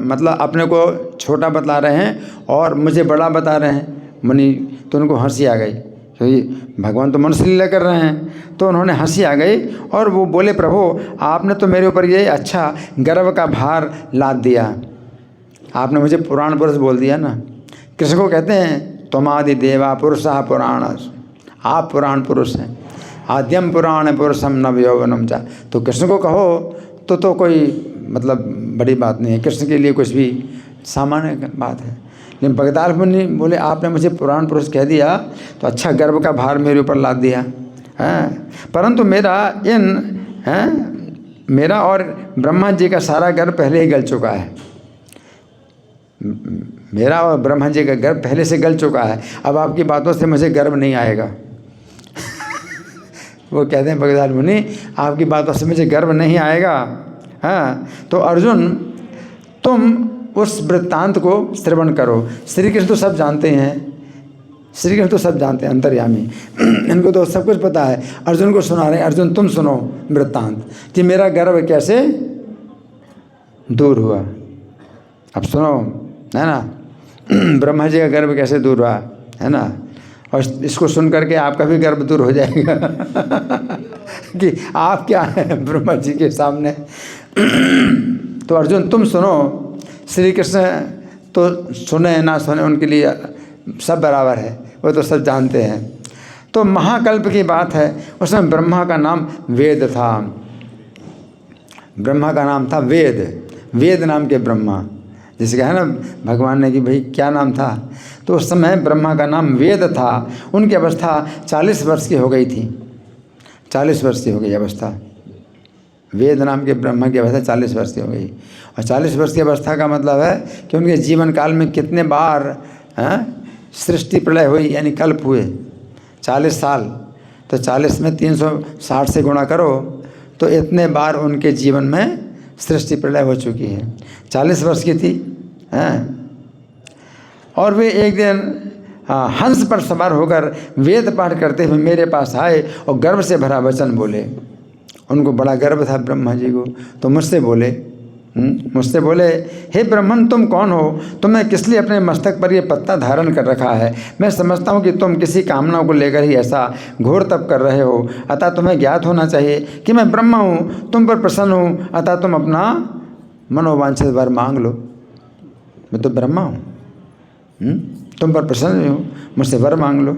मतलब अपने को छोटा बता रहे हैं और मुझे बड़ा बता रहे हैं मुनि, तो उनको हंसी आ गई। तो ये भगवान तो मनुष्य लीला कर रहे हैं, तो उन्होंने हंसी आ गई और वो बोले, प्रभु आपने तो मेरे ऊपर ये अच्छा गर्व का भार लाद दिया, आपने मुझे पुराण पुरुष बोल दिया ना। कृष्ण को कहते हैं तुमादि देवा पुरुषा पुराण, आप पुराण पुरुष हैं। आद्यम पुराण पुरुषम नव यौवनम चा। तो कृष्ण को कहो तो कोई मतलब बड़ी बात नहीं है, कृष्ण के लिए कुछ भी सामान्य बात है। लेकिन बगदाल्भ मुनि बोले आपने मुझे पुराण पुरुष कह दिया तो अच्छा गर्व का भार मेरे ऊपर लाद दिया है। परंतु मेरा और ब्रह्मा जी का सारा गर्व पहले ही गल चुका है। मेरा और ब्रह्मा जी का गर्व पहले से गल चुका है, अब आपकी बातों से मुझे गर्व नहीं आएगा। वो कहते हैं बगदाल्भ मुनि आपकी बातों से मुझे गर्व नहीं आएगा। तो अर्जुन तुम उस वृत्तांत को श्रवण करो। श्री कृष्ण तो सब जानते हैं, श्री कृष्ण तो सब जानते हैं, अंतर्यामी, इनको तो सब कुछ पता है। अर्जुन को सुना रहे हैं, अर्जुन तुम सुनो वृत्तांत कि मेरा गर्व कैसे दूर हुआ। अब सुनो, है ना, ब्रह्मा जी का गर्व कैसे दूर हुआ, है ना। और इसको सुन करके आपका भी गर्व दूर हो जाएगा कि आप क्या हैं ब्रह्मा जी के सामने। तो अर्जुन तुम सुनो, श्री कृष्ण तो सुने ना सुने उनके लिए सब बराबर है, वो तो सब जानते हैं। तो महाकल्प की बात है, उसमें ब्रह्मा का नाम वेद था। ब्रह्मा का नाम था वेद, वेद नाम के ब्रह्मा, जैसे कहा ना भगवान ने कि भाई क्या नाम था, तो उस समय ब्रह्मा का नाम वेद था। उनकी अवस्था 40 वर्ष की हो गई थी, 40 वर्ष की हो गई अवस्था। वेद नाम के ब्रह्मा की अवस्था 40 वर्ष की हो गई। और 40 वर्ष की अवस्था का मतलब है कि उनके जीवन काल में कितने बार सृष्टि प्रलय हुई, यानी कल्प हुए। 40 साल, तो 40 में 360 से गुणा करो तो इतने बार उनके जीवन में सृष्टि प्रलय हो चुकी है। 40 वर्ष की थी और वे एक दिन हंस पर सवार होकर वेद पाठ करते हुए मेरे पास आए और गर्व से भरा वचन बोले। उनको बड़ा गर्व था ब्रह्मा जी को, तो मुझसे बोले, हे ब्रह्मन तुम कौन हो? तुमने किस लिए अपने मस्तक पर ये पत्ता धारण कर रखा है? मैं समझता हूँ कि तुम किसी कामना को लेकर ही ऐसा घोर तप कर रहे हो, अतः तुम्हें ज्ञात होना चाहिए कि मैं ब्रह्मा हूँ, तुम पर प्रसन्न हूँ, अतः तुम अपना मनोवांछित वर मांग लो। मैं तो ब्रह्मा हूँ, तुम पर प्रसन्न हूँ, मुझसे वर मांग लो।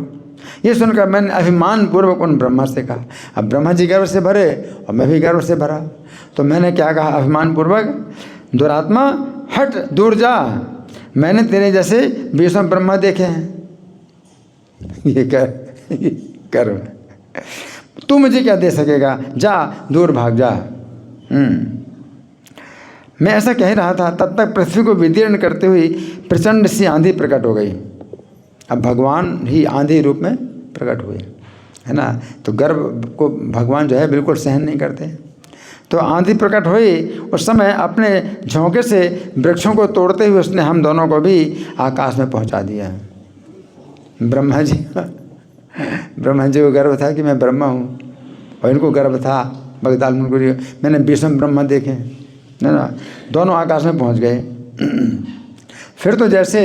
ये सुनकर मैंने अभिमान पूर्वक उन ब्रह्मा से कहा। अब ब्रह्मा जी गर्व से भरे और मैं भी गर्व से भरा, तो मैंने क्या कहा अभिमान पूर्वक, दुरात्मा हट दूर जा, मैंने तेरे जैसे 20 ब्रह्मा देखे हैं। ये कर तू मुझे क्या दे सकेगा, जा दूर भाग जा। मैं ऐसा कह रहा था, तब तक पृथ्वी को विदीर्ण करते हुए प्रचंड सी आंधी प्रकट हो गई। अब भगवान ही आंधी रूप में प्रकट हुए, है ना। तो गर्व को भगवान जो है बिल्कुल सहन नहीं करते। तो आंधी प्रकट हुई, उस समय अपने झोंके से वृक्षों को तोड़ते हुए उसने हम दोनों को भी आकाश में पहुंचा दिया। ब्रह्मा जी को गर्व था कि मैं ब्रह्मा हूँ, और इनको गर्व था बगदाल मुनकुरी, मैंने 20 ब्रह्मा देखे, है ना। दोनों आकाश में पहुंच गए। फिर तो जैसे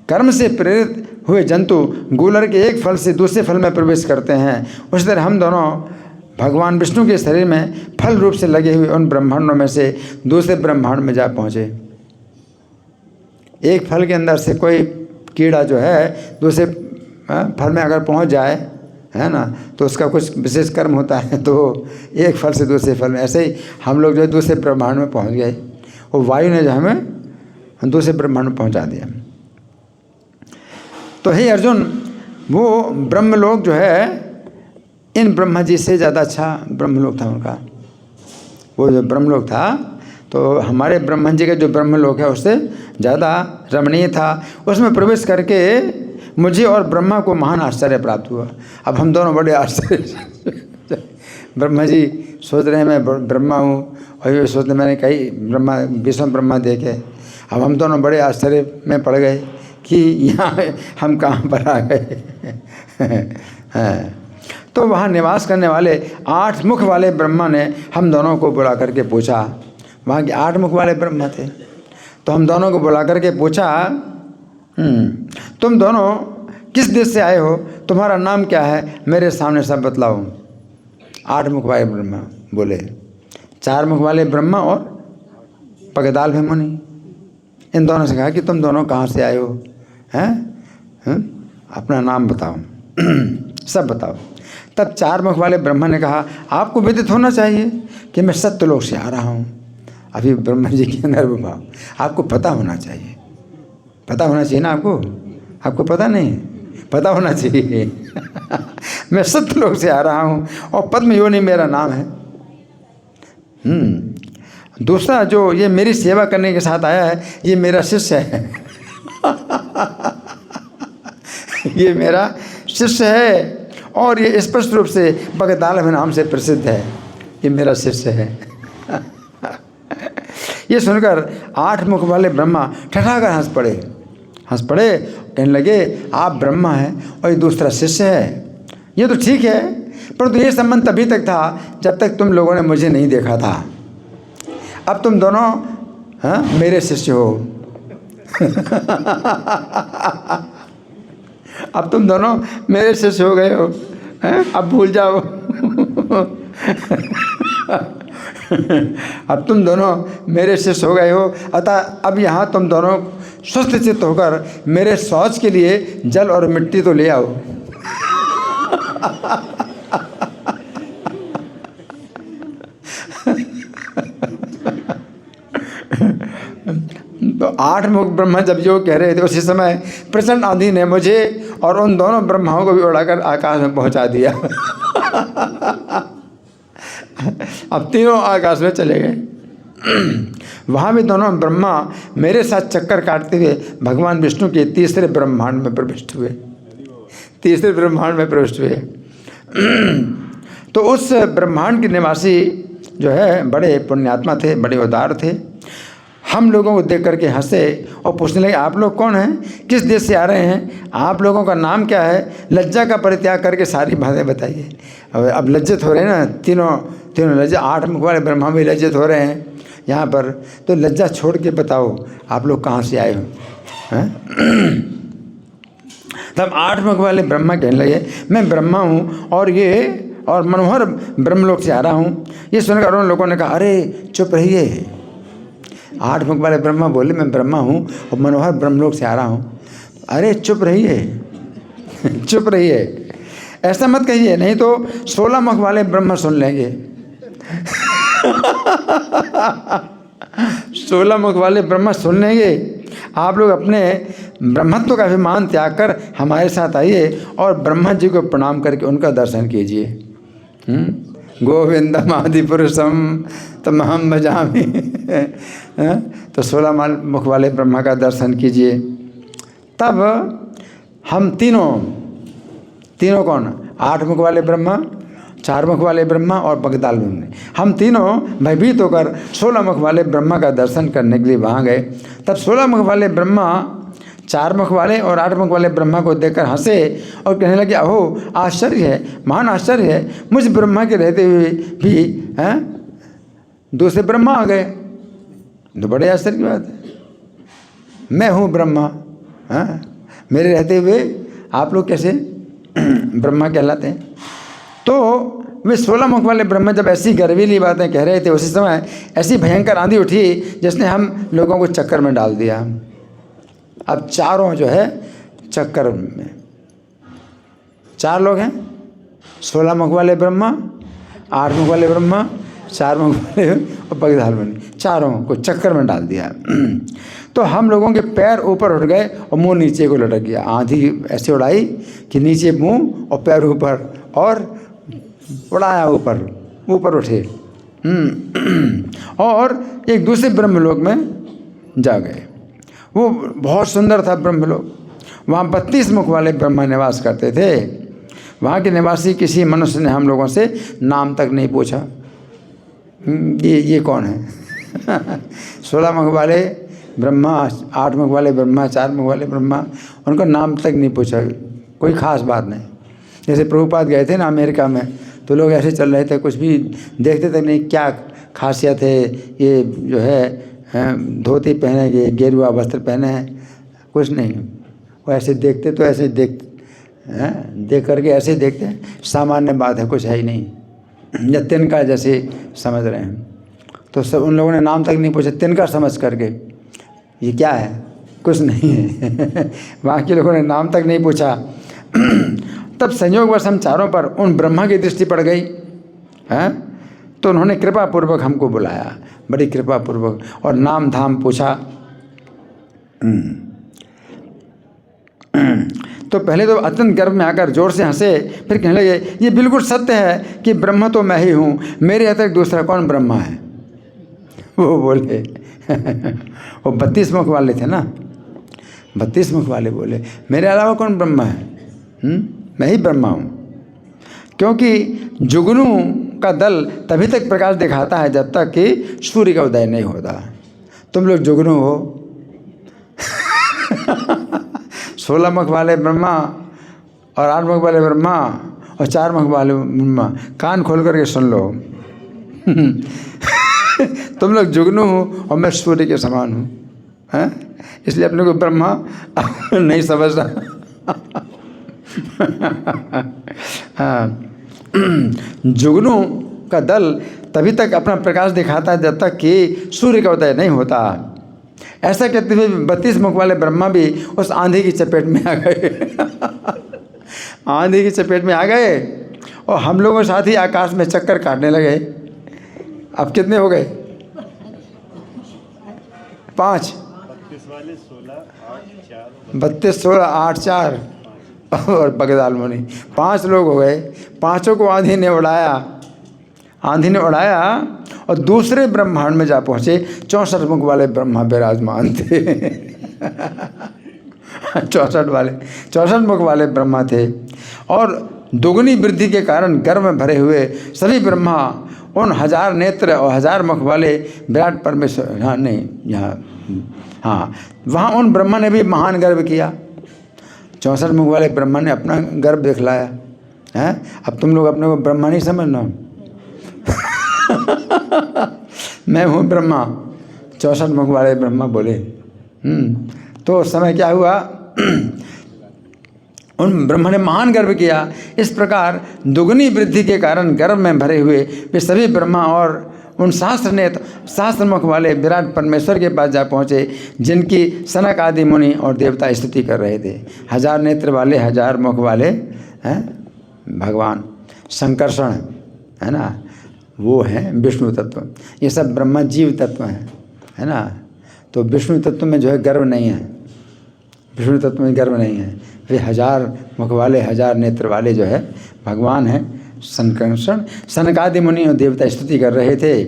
कर्म से प्रेरित हुए जंतु गूलर के एक फल से दूसरे फल में प्रवेश करते हैं, उसी तरह हम दोनों भगवान विष्णु के शरीर में फल रूप से लगे हुए उन ब्रह्मांडों में से दूसरे ब्रह्मांड में जा पहुँचे। एक फल के अंदर से कोई कीड़ा जो है दूसरे फल में अगर पहुँच जाए, है ना, तो उसका कुछ विशेष कर्म होता है, तो एक फल से दूसरे फल में, ऐसे ही हम लोग जो है दूसरे ब्रह्मांड में पहुँच गए। और वायु ने जो हमें दूसरे ब्रह्मांड में पहुँचा दिया। तो हे अर्जुन, वो ब्रह्मलोक जो है इन ब्रह्मा जी से ज़्यादा अच्छा ब्रह्मलोक था उनका। वो जो ब्रह्मलोक था तो हमारे ब्रह्मा जी का जो ब्रह्मलोक है उससे ज़्यादा रमणीय था। उसमें प्रवेश करके मुझे और ब्रह्मा को महान आश्चर्य प्राप्त हुआ। अब हम दोनों बड़े आश्चर्य ब्रह्मा जी सोच रहे हैं मैं ब्रह्मा हूँ, और ये सोचते मैंने कई ब्रह्मा 20 ब्रह्मा देखे। अब हम दोनों बड़े आश्चर्य में पड़ गए कि यहाँ हम कहाँ पर आ गए। तो वहाँ निवास करने वाले 8 मुख वाले ब्रह्मा ने हम दोनों को बुला करके पूछा, वहाँ के 8 मुख वाले ब्रह्मा थे, तो हम दोनों को बुला करके पूछा, तुम दोनों किस देश से आए हो, तुम्हारा नाम क्या है, मेरे सामने सब बतलाओ। 8 मुख वाले ब्रह्मा बोले। 4 मुख वाले ब्रह्मा और पगदाल भी मुनि, इन दोनों से कहा कि तुम दोनों कहाँ से आए हो, हैं, अपना नाम बताओ, सब बताओ। तब 4 मुख वाले ब्रह्मा ने कहा, आपको विदित होना चाहिए कि मैं सत्यलोक से आ रहा हूँ। अभी ब्रह्मा जी के अंदर भाव, आपको पता होना चाहिए, पता होना चाहिए ना आपको पता नहीं, पता होना चाहिए। मैं सत्यलोक से आ रहा हूँ और पद्म योनि मेरा नाम है। दूसरा जो ये मेरी सेवा करने के साथ आया है, ये मेरा शिष्य है। ये मेरा शिष्य है और ये स्पष्ट रूप से बगदाल नाम से प्रसिद्ध है, ये मेरा शिष्य है। ये सुनकर 8 मुख वाले ब्रह्मा ठठाकर हंस पड़े, कहने लगे, आप ब्रह्मा हैं और ये दूसरा शिष्य है, ये तो ठीक है, परंतु ये संबंध तभी तक था जब तक तुम लोगों ने मुझे नहीं देखा था। अब तुम दोनों मेरे शिष्य हो। अब तुम दोनों मेरे शिष्य हो गए हो, अब भूल जाओ। अब तुम दोनों मेरे शिष्य हो गए हो, अतः अब यहाँ तुम दोनों स्वस्थ चित्त होकर मेरे शौच के लिए जल और मिट्टी तो ले आओ। तो 8 मुख ब्रह्मा जब जो कह रहे थे उसी समय प्रचंड आंधी ने मुझे और उन दोनों ब्रह्माओं को भी उड़ाकर आकाश में पहुंचा दिया। अब तीनों आकाश में चले गए। वहाँ भी दोनों ब्रह्मा मेरे साथ चक्कर काटते हुए भगवान विष्णु के तीसरे ब्रह्मांड में प्रविष्ट हुए, तीसरे ब्रह्मांड में प्रविष्ट हुए। तो उस ब्रह्मांड के निवासी जो है बड़े पुण्यात्मा थे, बड़े उदार थे। हम लोगों को देख करके हंसे और पूछने लगे आप लोग कौन हैं, किस देश से आ रहे हैं, आप लोगों का नाम क्या है, लज्जा का परित्याग करके सारी बातें बताइए। अब लज्जित हो रहे हैं ना, तीनों लज्जा, 8 मुख वाले ब्रह्मा भी लज्जित हो रहे हैं यहाँ पर। तो लज्जा छोड़ के बताओ आप लोग कहाँ से आए हो, हैं? तब 8 मुख वाले ब्रह्मा कहने लगे मैं ब्रह्मा हूँ और मनोहर ब्रह्मलोक से आ रहा हूँ। ये सुनकर उन लोगों ने कहा अरे चुप रहिए। 8 मुख वाले ब्रह्मा बोले मैं ब्रह्मा हूँ और मनोहर ब्रह्मलोक से आ रहा हूँ। अरे चुप रहिए, चुप रहिए, ऐसा मत कहिए, नहीं तो 16 मुख वाले ब्रह्मा सुन लेंगे। 16 मुख वाले ब्रह्मा सुन लेंगे। आप लोग अपने ब्रह्मत्व का अभिमान त्याग कर हमारे साथ आइए और ब्रह्मा जी को प्रणाम करके उनका दर्शन कीजिए। गोविंदम आदि पुरुषम तमहम भजामि। तो 16 मुख वाले ब्रह्मा का दर्शन कीजिए। तब हम तीनों कौन, 8 मुख वाले ब्रह्मा, 4 मुख वाले ब्रह्मा और बगदाल ब्रह्मा, हम तीनों भयभीत होकर 16 मुख वाले ब्रह्मा का दर्शन करने के लिए वहाँ गए। तब 16 मुख वाले ब्रह्मा 4 मुख वाले और 8 मुख वाले ब्रह्मा को देखकर हंसे और कहने लगे अहो आश्चर्य है, महान आश्चर्य है, मुझ ब्रह्मा के रहते हुए भी हैं दूसरे ब्रह्मा आ गए। तो बड़े आश्चर्य की बात है, मैं हूँ ब्रह्मा, हाँ, मेरे रहते हुए आप लोग कैसे ब्रह्मा कहलाते हैं। तो वे 16 मुख वाले ब्रह्मा जब ऐसी गर्वीली बातें कह रहे थे उसी समय ऐसी भयंकर आंधी उठी जिसने हम लोगों को चक्कर में डाल दिया। अब चारों जो है चक्कर में, 4 लोग हैं, 16 मुख वाले ब्रह्मा, 8 मुख वाले ब्रह्मा, 4 मुख वाले और बगदाल बने, चारों को चक्कर में डाल दिया। तो हम लोगों के पैर ऊपर उठ गए और मुंह नीचे को लटक गया। आंधी ऐसे उड़ाई कि नीचे मुंह और पैर ऊपर और उड़ाया, ऊपर उठे और एक दूसरे ब्रह्मलोक में जा गए। वो बहुत सुंदर था ब्रह्मलोक। वहाँ 32 मुख वाले ब्रह्मा निवास करते थे। वहाँ के निवासी किसी मनुष्य ने हम लोगों से नाम तक नहीं पूछा ये कौन है। 16 मुख वाले ब्रह्मा, 8 मुख वाले ब्रह्मा, 4 मुख वाले ब्रह्मा, उनका नाम तक नहीं पूछा, कोई ख़ास बात नहीं। जैसे प्रभुपाद गए थे ना अमेरिका में, तो लोग ऐसे चल रहे थे, कुछ भी देखते थे नहीं क्या खासियत है, ये जो है धोती पहने, ये गेरुआ वस्त्र पहने हैं, कुछ नहीं। वो ऐसे देखते तो ऐसे देख करके ऐसे देखते हैं, सामान्य बात है, कुछ है ही नहीं, या तिनका जैसे समझ रहे हैं। तो सब उन लोगों ने नाम तक नहीं पूछा, तिनका समझ करके ये क्या है, कुछ नहीं है। वहाँ के लोगों ने नाम तक नहीं पूछा। तब संयोगवश हम चारों पर उन ब्रह्मा की दृष्टि पड़ गई है। तो उन्होंने कृपा पूर्वक हमको बुलाया, बड़ी कृपा पूर्वक, और नाम धाम पूछा। तो पहले तो अत्यंत गर्व में आकर जोर से हंसे, फिर कहने लगे ये बिल्कुल सत्य है कि ब्रह्मा तो मैं ही हूँ, मेरे अतिरिक्त दूसरा कौन ब्रह्मा है। वो बोले वो 32 मुख वाले थे ना, 32 मुख वाले बोले मेरे अलावा कौन ब्रह्मा है, मैं ही ब्रह्मा हूँ। क्योंकि जुगनू का दल तभी तक प्रकाश दिखाता है जब तक कि सूर्य का उदय नहीं होता। तुम लोग जुगनू हो। 16 मुख वाले ब्रह्मा और 8 मुख वाले ब्रह्मा और 4 मुख वाले ब्रह्मा, कान खोल करके सुन लो। तुम लोग जुगनू हो और मैं सूर्य के समान हूँ, हैं? इसलिए अपने को ब्रह्मा नहीं समझ रहा। जुगनू का दल तभी तक अपना प्रकाश दिखाता है जब तक कि सूर्य का उदय नहीं होता। ऐसा कहते हुए 32 मुख वाले ब्रह्मा भी उस आंधी की चपेट में आ गए। आंधी की चपेट में आ गए और हम लोगों साथ ही आकाश में चक्कर काटने लगे। अब कितने हो गए? 5 32, 16, 8, 4 और बगदाल मुनि 5 लोग हो गए। 5 को आंधी ने उड़ाया और दूसरे ब्रह्मांड में जा पहुँचे। 64 मुख वाले ब्रह्मा विराजमान थे। 64 मुख वाले ब्रह्मा थे और दुगनी वृद्धि के कारण गर्भ में भरे हुए सभी ब्रह्मा उन 1000 नेत्र और 1000 मुख वाले विराट परमेश्वर, हाँ नहीं यहाँ, हाँ वहाँ उन ब्रह्मा ने भी महान गर्व किया। 64 मुख वाले ब्रह्मा ने अपना गर्व दिखलाया है। अब तुम लोग अपने को ब्रह्मा नहीं समझना। मैं हूँ ब्रह्मा। 64 मुख वाले ब्रह्मा बोले। तो उस समय क्या हुआ, उन ब्रह्मा ने महान गर्व किया। इस प्रकार दुगनी वृद्धि के कारण गर्भ में भरे हुए वे सभी ब्रह्मा और उन सहस्त्र मुख वाले विराट परमेश्वर के पास जा पहुँचे, जिनकी सनक आदि मुनि और देवता स्तुति कर रहे थे। 1000 नेत्र वाले 1000 मुख वाले हैं भगवान संकर्षण, है ना, वो हैं विष्णु तत्व। ये सब ब्रह्मा जीव तत्व हैं, है ना। तो विष्णु तत्व में जो है गर्व नहीं है, विष्णु तत्व में गर्व नहीं है। वे 1000 मुख वाले 1000 नेत्र वाले जो है भगवान हैं संकर्षण। सनकादि मुनि और देवता स्तुति कर रहे थे।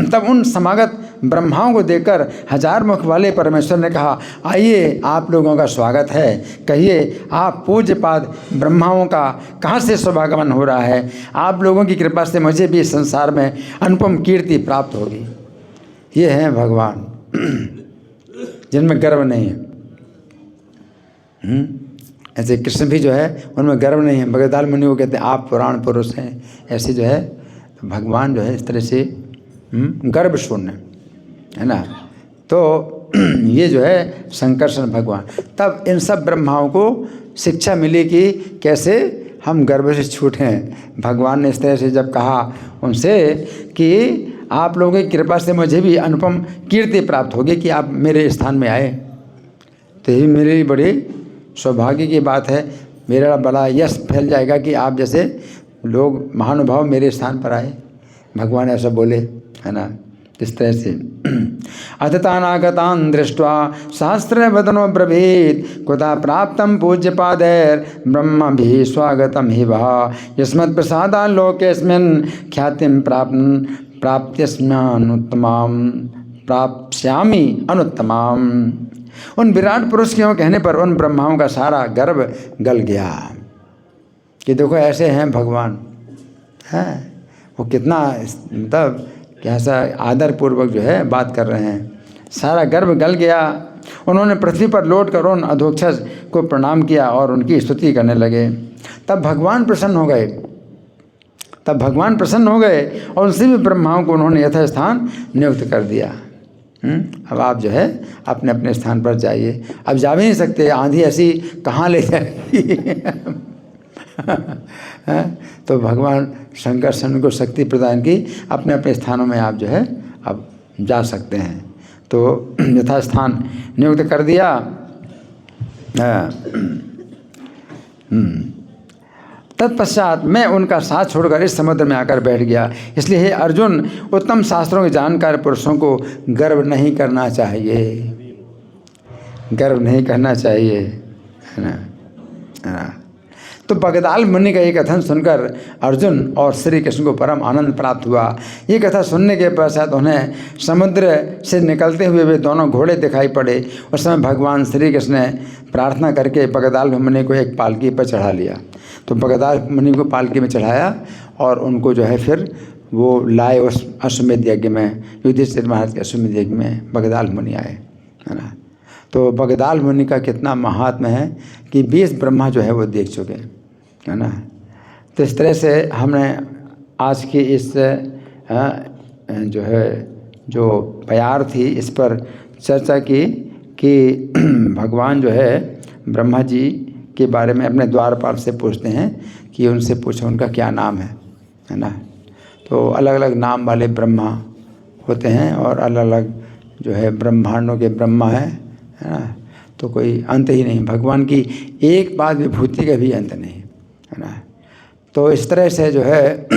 तब उन समागत ब्रह्माओं को देखकर 1000 मुख वाले परमेश्वर ने कहा, आइए आप लोगों का स्वागत है। कहिए आप पूज्य पाद ब्रह्माओं का कहाँ से शुभागमन हो रहा है। आप लोगों की कृपा से मुझे भी संसार में अनुपम कीर्ति प्राप्त होगी। ये हैं भगवान जिनमें गर्व नहीं है। ऐसे कृष्ण भी जो है उनमें गर्व नहीं है। बगदाल मुनि को कहते हैं आप पुराण पुरुष हैं। ऐसे जो है भगवान जो है इस तरह से गर्व शून्य, है ना। तो ये जो है संकर्षण भगवान। तब इन सब ब्रह्माओं को शिक्षा मिली कि कैसे हम गर्व से छूटें। भगवान ने इस तरह से जब कहा उनसे कि आप लोगों की कृपा से मुझे भी अनुपम कीर्ति प्राप्त होगी कि आप मेरे स्थान में आए, तो ये मेरे लिए बड़ी सौभाग्य की बात है। मेरा बड़ा यश फैल जाएगा कि आप जैसे लोग महानुभाव मेरे स्थान पर आए। भगवान ऐसा बोले, है ना। इस तरह से अततानागतान् दृष्ट्वा सहस्रवदनो ब्रवीत् कुतः प्राप्तं पूज्यपादैर् ब्रह्मभिः स्वागतं हि वः यस्मत् प्रसादात् लोकेऽस्मिन् ख्यातिं प्राप्स्यामि अनुत्तमाम्। उन विराट पुरुष के कहने पर उन ब्रह्माओं का सारा गर्व गल गया कि देखो ऐसे हैं भगवान, हैं वो कितना मतलब कैसा आदर पूर्वक जो है बात कर रहे हैं। सारा गर्व गल गया। उन्होंने पृथ्वी पर लौट कर उन अधोक्षज को प्रणाम किया और उनकी स्तुति करने लगे। तब भगवान प्रसन्न हो गए और उनसे भी ब्रह्माओं को उन्होंने यथास्थान नियुक्त कर दिया। अब आप जो है अपने अपने स्थान पर जाइए। अब जा भी नहीं सकते, आंधी ऐसी कहाँ ले जाएगी। तो भगवान शंकर को शक्ति प्रदान की, अपने अपने स्थानों में आप जो है अब जा सकते हैं। तो यथास्थान नियुक्त कर दिया। तत्पश्चात मैं उनका साथ छोड़कर इस समुद्र में आकर बैठ गया। इसलिए हे अर्जुन, उत्तम शास्त्रों के जानकार पुरुषों को गर्व नहीं करना चाहिए, गर्व नहीं करना चाहिए, है ना। तो बगदाल मुनि का ये कथन सुनकर अर्जुन और श्री कृष्ण को परम आनंद प्राप्त हुआ। ये कथा सुनने के पश्चात उन्हें समुद्र से निकलते हुए वे दोनों घोड़े दिखाई पड़े। उस समय भगवान श्री कृष्ण ने प्रार्थना करके बगदाल मुनि को एक पालकी पर चढ़ा लिया। तो बगदाल मुनि को पालकी में चढ़ाया और उनको जो है फिर वो लाए उस अश्वमेध यज्ञ में, युधिष्ठिर महाराज के अश्वमेध यज्ञ में बगदाल मुनि आए, है ना। तो बगदाल मुनि का कितना महात्म्य है कि 20 ब्रह्मा जो है वो देख चुके, है ना। तो इस तरह से हमने आज की इस जो है जो प्यार थी इस पर चर्चा की कि भगवान जो है ब्रह्मा जी के बारे में अपने द्वारपाल से पूछते हैं कि उनसे पूछो उनका क्या नाम है ना। तो अलग अलग नाम वाले ब्रह्मा होते हैं और अलग अलग जो है ब्रह्मांडों के ब्रह्मा है ना। तो कोई अंत ही नहीं, भगवान की एक बात विभूति का भी अंत नहीं, है ना। तो इस तरह से जो है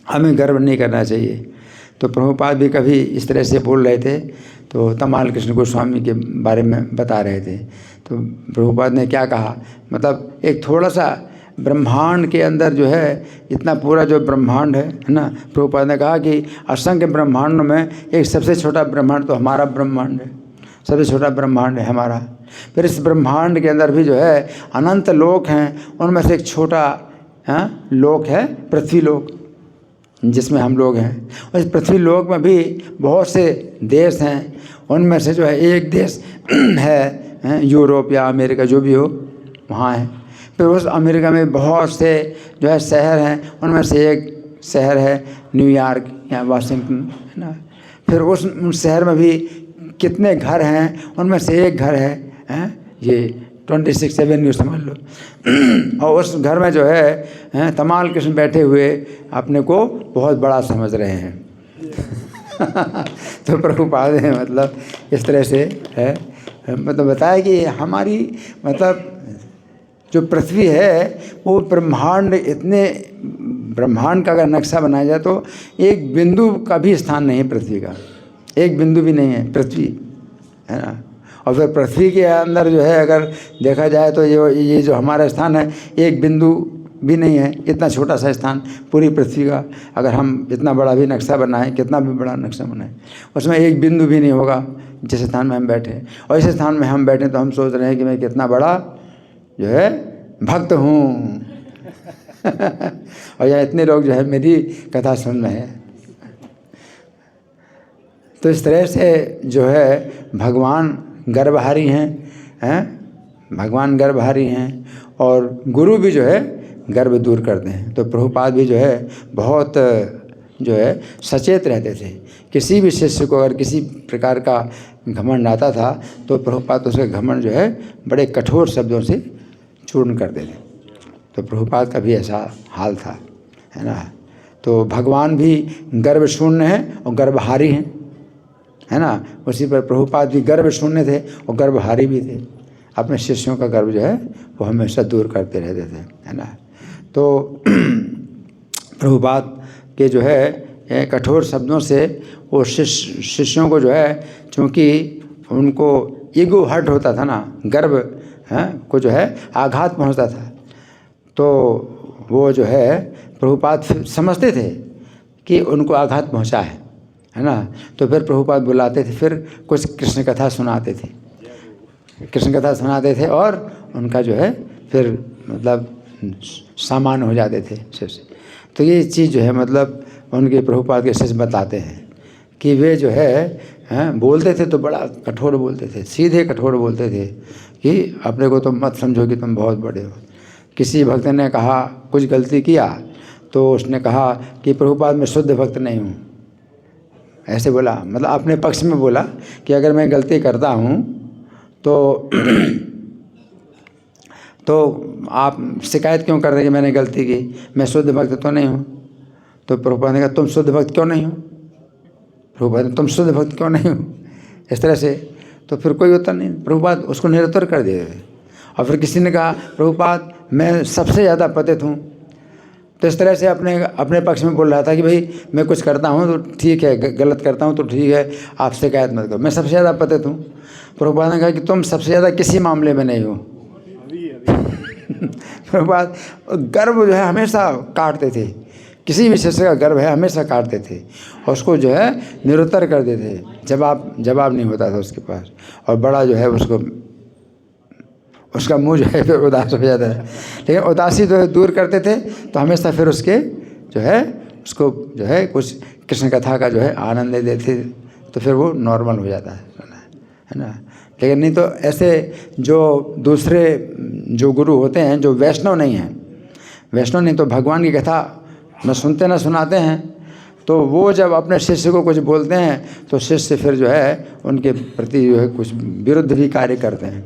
हमें गर्व नहीं करना चाहिए। तो प्रभुपाद भी कभी इस तरह से बोल रहे थे तो तमाल कृष्ण गोस्वामी के बारे में बता रहे थे। तो प्रभुपाद ने क्या कहा, मतलब एक थोड़ा सा ब्रह्मांड के अंदर जो है इतना पूरा जो ब्रह्मांड है ना, प्रभुपाद ने कहा कि असंख्य ब्रह्मांडों में एक सबसे छोटा ब्रह्मांड तो हमारा ब्रह्मांड है, सबसे छोटा ब्रह्मांड है हमारा। फिर इस ब्रह्मांड के अंदर भी जो है अनंत लोक हैं, उनमें से एक छोटा लोक है पृथ्वी लोक, जिसमें हम लोग हैं। और इस पृथ्वी लोक में भी बहुत से देश हैं, उनमें से जो है एक देश है यूरोप या अमेरिका जो भी हो वहाँ है। फिर उस अमेरिका में बहुत से जो है शहर हैं, उनमें से एक शहर है न्यूयॉर्क या वाशिंगटन, है ना। फिर उस शहर में भी कितने घर हैं, उनमें से एक घर है ये 26 एवेन्यू समझ लो। और उस घर में जो है तमाल कृष्ण बैठे हुए अपने को बहुत बड़ा समझ रहे हैं। तो प्रभुपाद ने मतलब इस तरह से है मतलब बताया कि हमारी मतलब जो पृथ्वी है वो ब्रह्मांड, इतने ब्रह्मांड का अगर नक्शा बनाया जाए तो एक बिंदु का भी स्थान नहीं है पृथ्वी का, एक बिंदु भी नहीं है पृथ्वी, है ना। और फिर पृथ्वी के अंदर जो है अगर देखा जाए तो ये जो हमारा स्थान है एक बिंदु भी नहीं है, इतना छोटा सा स्थान पूरी पृथ्वी का। अगर हम इतना बड़ा भी नक्शा बनाएं, कितना भी बड़ा नक्शा बनाएं, उसमें एक बिंदु भी नहीं होगा जिस स्थान में हम बैठे। और इस स्थान में हम बैठे तो हम सोच रहे हैं कि मैं कितना बड़ा जो है भक्त हूँ। और यहाँ इतने लोग जो है मेरी कथा सुन रहे हैं। तो इस तरह से जो है भगवान गर्भहारी हैं, भगवान गर्भहारी हैं और गुरु भी जो है गर्भ दूर करते हैं। तो प्रभुपाद भी जो है बहुत जो है सचेत रहते थे। किसी भी शिष्य को अगर किसी प्रकार का घमंड आता था तो प्रभुपाद उसका घमंड जो है बड़े कठोर शब्दों से चूर्ण कर देते। तो प्रभुपाद का भी ऐसा हाल था, है ना। तो भगवान भी गर्भ शून्य हैं और गर्भहारी हैं, है ना। उसी पर प्रभुपाद भी गर्भ शून्य थे और गर्भहारी भी थे। अपने शिष्यों का गर्भ जो है वो हमेशा दूर करते रहते थे, है ना। तो प्रभुपाद के जो है कठोर शब्दों से वो शिष्यों को जो है, चूँकि उनको ईगो हर्ट होता था ना, गर्भ को जो है आघात पहुंचता था, तो वो जो है प्रभुपाद समझते थे कि उनको आघात पहुंचा है ना। तो फिर प्रभुपाद बुलाते थे, फिर कुछ कृष्ण कथा सुनाते थे, कृष्ण कथा सुनाते थे और उनका जो है फिर मतलब सामान्य हो जाते थे शिष्य। तो ये चीज़ जो है मतलब उनके प्रभुपाद के शिष्य बताते हैं कि वे जो है बोलते थे तो बड़ा कठोर बोलते थे, सीधे कठोर बोलते थे कि अपने को तुम मत समझो कि तुम बहुत बड़े हो। किसी भक्त ने कहा कुछ गलती किया तो उसने कहा कि प्रभुपाद मैं शुद्ध भक्त नहीं हूँ, ऐसे बोला। मतलब अपने पक्ष में बोला कि अगर मैं गलती करता हूँ तो आप शिकायत क्यों कर रहे हैं कि मैंने गलती की, मैं शुद्ध भक्त तो नहीं हूँ। तो प्रभुपाद ने कहा तुम शुद्ध भक्त क्यों नहीं हो, प्रभुपाद तुम शुद्ध भक्त क्यों नहीं हो, इस तरह से। तो फिर कोई उत्तर नहीं, प्रभुपाद उसको निरुत्तर कर दिए। और फिर किसी ने कहा प्रभुपाद मैं सबसे ज़्यादा पतित हूँ। तो इस तरह से अपने पक्ष में बोल रहा था कि भाई मैं कुछ करता हूँ तो ठीक है, गलत करता हूँ तो ठीक है, आप शिकायत मत करो, मैं सबसे ज़्यादा पतित हूँ। प्रभुपाद ने कहा कि तुम सबसे ज़्यादा किसी मामले में नहीं हो। प्रभुपाद गर्व जो है हमेशा काटते थे, किसी भी शिष्य का गर्व है हमेशा काटते थे और उसको जो है निरुत्तर कर देते थे, जवाब नहीं होता था उसके पास। और बड़ा जो है उसका मुँह जो है फिर उदास हो जाता है। लेकिन उदासी जो है दूर करते थे तो हमेशा फिर उसके जो है उसको जो है कुछ कृष्ण कथा का जो है आनंद दे देते तो फिर वो नॉर्मल हो जाता है ना। लेकिन नहीं तो ऐसे जो दूसरे जो गुरु होते हैं जो वैष्णव नहीं तो भगवान की कथा न सुनते न सुनाते हैं, तो वो जब अपने शिष्य को कुछ बोलते हैं तो शिष्य फिर जो है उनके प्रति जो है कुछ विरुद्ध भी कार्य करते हैं।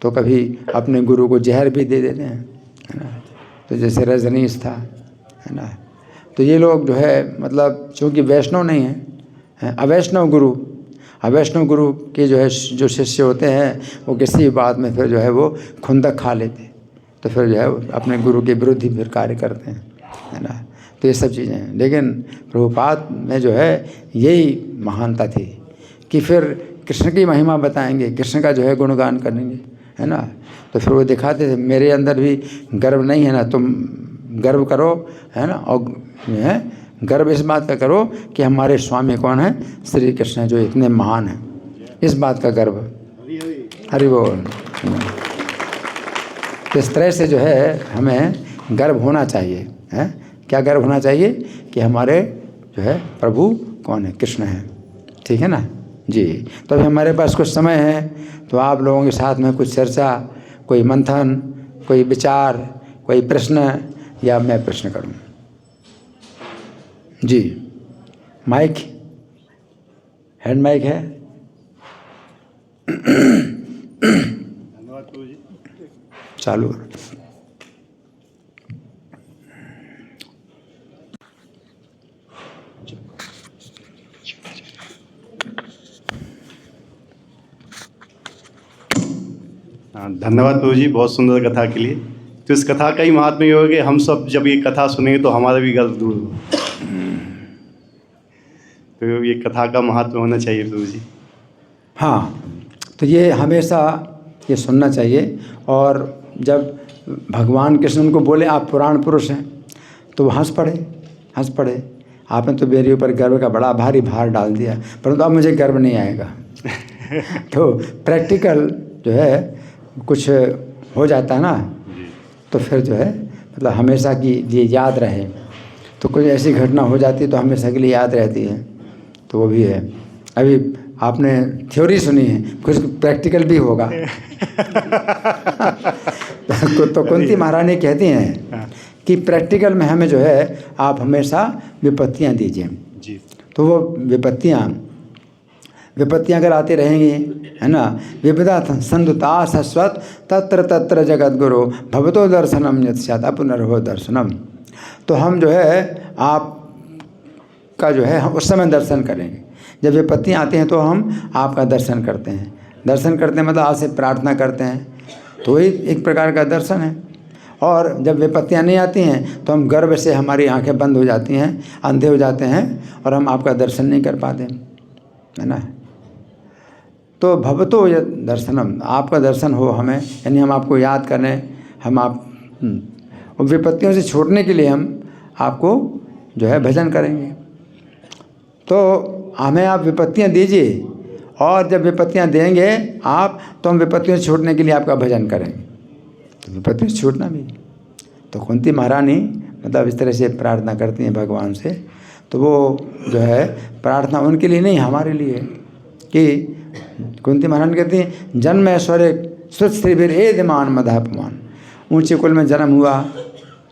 तो कभी अपने गुरु को जहर भी दे देते हैं, है ना। तो जैसे रजनीश था, है ना। तो ये लोग जो है मतलब चूँकि वैष्णव नहीं हैं, अवैष्णव गुरु के जो है जो शिष्य होते हैं वो किसी बात में फिर जो है वो खुंदक खा लेते, तो फिर जो है अपने गुरु के विरुद्ध ही फिर कार्य करते हैं, है ना। तो ये सब चीज़ें हैं। लेकिन प्रभुपाद में जो है यही महानता थी कि फिर कृष्ण की महिमा बताएंगे, कृष्ण का जो है गुणगान करेंगे, है ना। तो फिर वो दिखाते थे मेरे अंदर भी गर्व नहीं है ना, तुम गर्व करो, है ना। और है गर्व इस बात का करो कि हमारे स्वामी कौन है, श्री कृष्ण जो इतने महान हैं, इस बात का गर्व। हरि बोल। तो इस तरह से जो है हमें गर्व होना चाहिए, है क्या गर्व होना चाहिए कि हमारे जो है प्रभु कौन है, कृष्ण है, ठीक है ना जी। तो अभी हमारे पास कुछ समय है, तो आप लोगों के साथ में कुछ चर्चा, कोई मंथन, कोई विचार, कोई प्रश्न, या मैं प्रश्न करूं जी। माइक, हैंड माइक है। चालू। धन्यवाद प्रभु जी, बहुत सुंदर कथा के लिए। तो इस कथा का ही महात्म्य ये होगा कि हम सब जब ये कथा सुनेंगे तो हमारा भी गर्व दूर हो। तो ये कथा का महात्म्य होना चाहिए प्रभु जी। हाँ, तो ये हमेशा ये सुनना चाहिए। और जब भगवान कृष्ण उनको बोले आप पुराण पुरुष हैं, तो वो हंस पड़े। आपने तो मेरे ऊपर गर्व का बड़ा भारी भार डाल दिया, परंतु अब मुझे गर्व नहीं आएगा। तो प्रैक्टिकल जो है कुछ हो जाता है ना, तो फिर जो है मतलब हमेशा की लिए याद रहे। तो कोई ऐसी घटना हो जाती है तो हमेशा के लिए याद रहती है, तो वो भी है। अभी आपने थ्योरी सुनी है, कुछ प्रैक्टिकल भी होगा। तो कुंती महारानी कहती हैं कि प्रैक्टिकल में हमें जो है आप हमेशा विपत्तियां दीजिए जी। तो वो विपत्तियां अगर आती रहेंगी, है ना। विपदा संदुता शाश्वत तत्र तत्र जगत गुरु भवतो दर्शनम यत्स्यात् अपुनर्भव दर्शनम। तो हम जो है आपका जो है हम उस समय दर्शन करेंगे। जब विपत्तियां आती हैं तो हम आपका दर्शन करते हैं। दर्शन करते हैं मतलब आपसे प्रार्थना करते हैं, तो वही एक प्रकार का दर्शन है। और जब विपत्तियां नहीं आती हैं तो हम गर्व से हमारी आंखें बंद हो जाती हैं, अंधे हो जाते हैं और हम आपका दर्शन नहीं कर पाते, है ना। तो भवतो यत् दर्शनम, आपका दर्शन हो हमें, यानी हम आपको याद करें, हम और विपत्तियों से छूटने के लिए हम आपको जो है भजन करेंगे। तो हमें आप विपत्तियां दीजिए, और जब विपत्तियां देंगे आप, तो हम विपत्तियों से छूटने के लिए आपका भजन करेंगे। तो विपत्तियों से छूटना भी। तो कुंती महारानी मतलब इस तरह से प्रार्थना करती हैं भगवान से। तो वो जो है प्रार्थना उनके लिए नहीं, हमारे लिए, कि कुंती महारानी कहती हैं जन्म ऐश्वर्य सुश्रीभिर एधमान मदापमान। ऊंचे कुल में जन्म हुआ,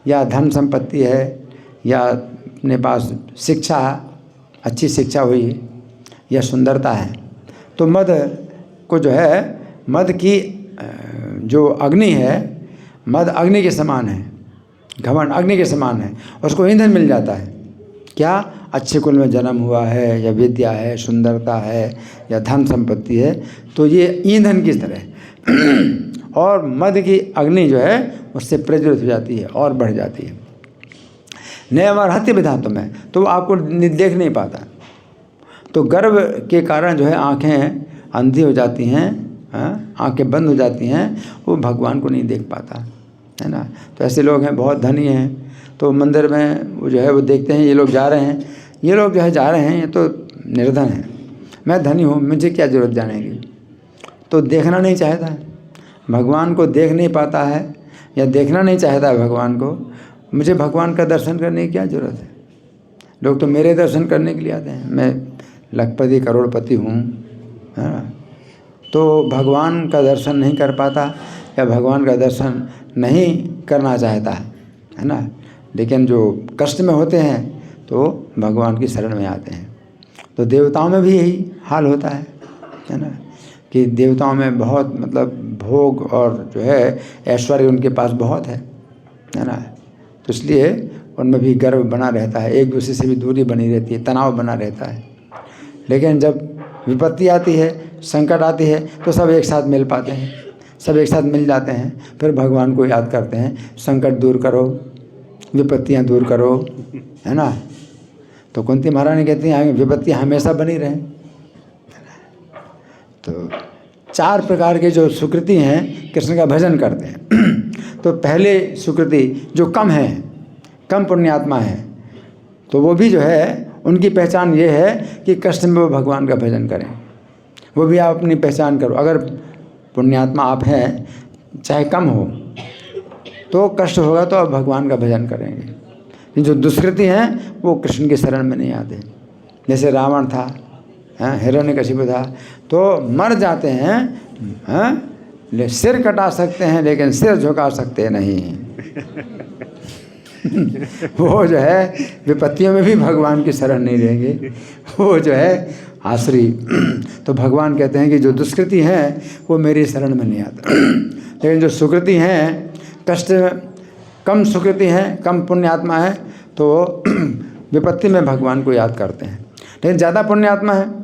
या धन संपत्ति है, या अपने पास शिक्षा, अच्छी शिक्षा हुई, या सुंदरता है, तो मद को जो है, मद की जो अग्नि है, मद अग्नि के समान है, घमंड अग्नि के समान है, उसको ईंधन मिल जाता है। क्या? अच्छे कुल में जन्म हुआ है, या विद्या है, सुंदरता है, या धन संपत्ति है, तो ये ईंधन की तरह। और मद की अग्नि जो है उससे प्रज्वलित हो जाती है और बढ़ जाती है। नैवरहत्य विधातु में, तो वो आपको देख नहीं पाता। तो गर्व के कारण जो है आँखें अंधी हो जाती हैं, आँखें बंद हो जाती हैं, वो भगवान को नहीं देख पाता, है ना। तो ऐसे लोग हैं, बहुत धनी हैं, तो मंदिर में वो जो है वो देखते हैं ये लोग जा रहे हैं, ये लोग जो है जा रहे हैं, ये तो निर्धन है, मैं धनी हूँ, मुझे क्या ज़रूरत जाने की। तो देखना नहीं चाहता है, भगवान को देख नहीं पाता है, या देखना नहीं चाहता है भगवान को। मुझे भगवान का दर्शन करने की क्या ज़रूरत है। लोग तो मेरे दर्शन करने के लिए आते हैं, मैं लखपति करोड़पति हूँ, है ना। तो भगवान का दर्शन नहीं कर पाता, या भगवान का दर्शन नहीं करना चाहता है ना। लेकिन जो कष्ट में होते हैं तो भगवान की शरण में आते हैं। तो देवताओं में भी यही हाल होता है ना, कि देवताओं में बहुत मतलब भोग और जो है ऐश्वर्य उनके पास बहुत है ना। तो इसलिए उनमें भी गर्व बना रहता है, एक दूसरे से भी दूरी बनी रहती है, तनाव बना रहता है। लेकिन जब विपत्ति आती है, संकट आती है, तो सब एक साथ मिल पाते हैं, सब एक साथ मिल जाते हैं, फिर भगवान को याद करते हैं, संकट दूर करो, विपत्तियां दूर करो, है ना। तो कुंती महारानी कहती हैं विपत्तियां हमेशा बनी रहें। तो 4 प्रकार के जो सुकृति हैं कृष्ण का भजन करते हैं। तो पहले सुकृति जो कम है, कम पुण्यात्मा है, तो वो भी जो है उनकी पहचान ये है कि कष्ट में वो भगवान का भजन करें। वो भी आप अपनी पहचान करो। अगर पुण्यात्मा आप हैं, चाहे कम हो, तो कष्ट होगा तो आप भगवान का भजन करेंगे। जो दुष्कृति हैं वो कृष्ण की शरण में नहीं आते। जैसे रावण था, हिरण्यकशिपु था, तो मर जाते हैं, सिर कटा सकते हैं लेकिन सिर झुका सकते नहीं। वो जो है विपत्तियों में भी भगवान की शरण नहीं लेंगे, वो जो है आश्री। तो भगवान कहते हैं कि जो दुष्कृति हैं वो मेरी शरण में नहीं आता, लेकिन जो सुकृति हैं, कष्ट कम सुकृति हैं, कम पुण्यात्मा है, तो विपत्ति में भगवान को याद करते हैं। लेकिन ज़्यादा पुण्यात्मा है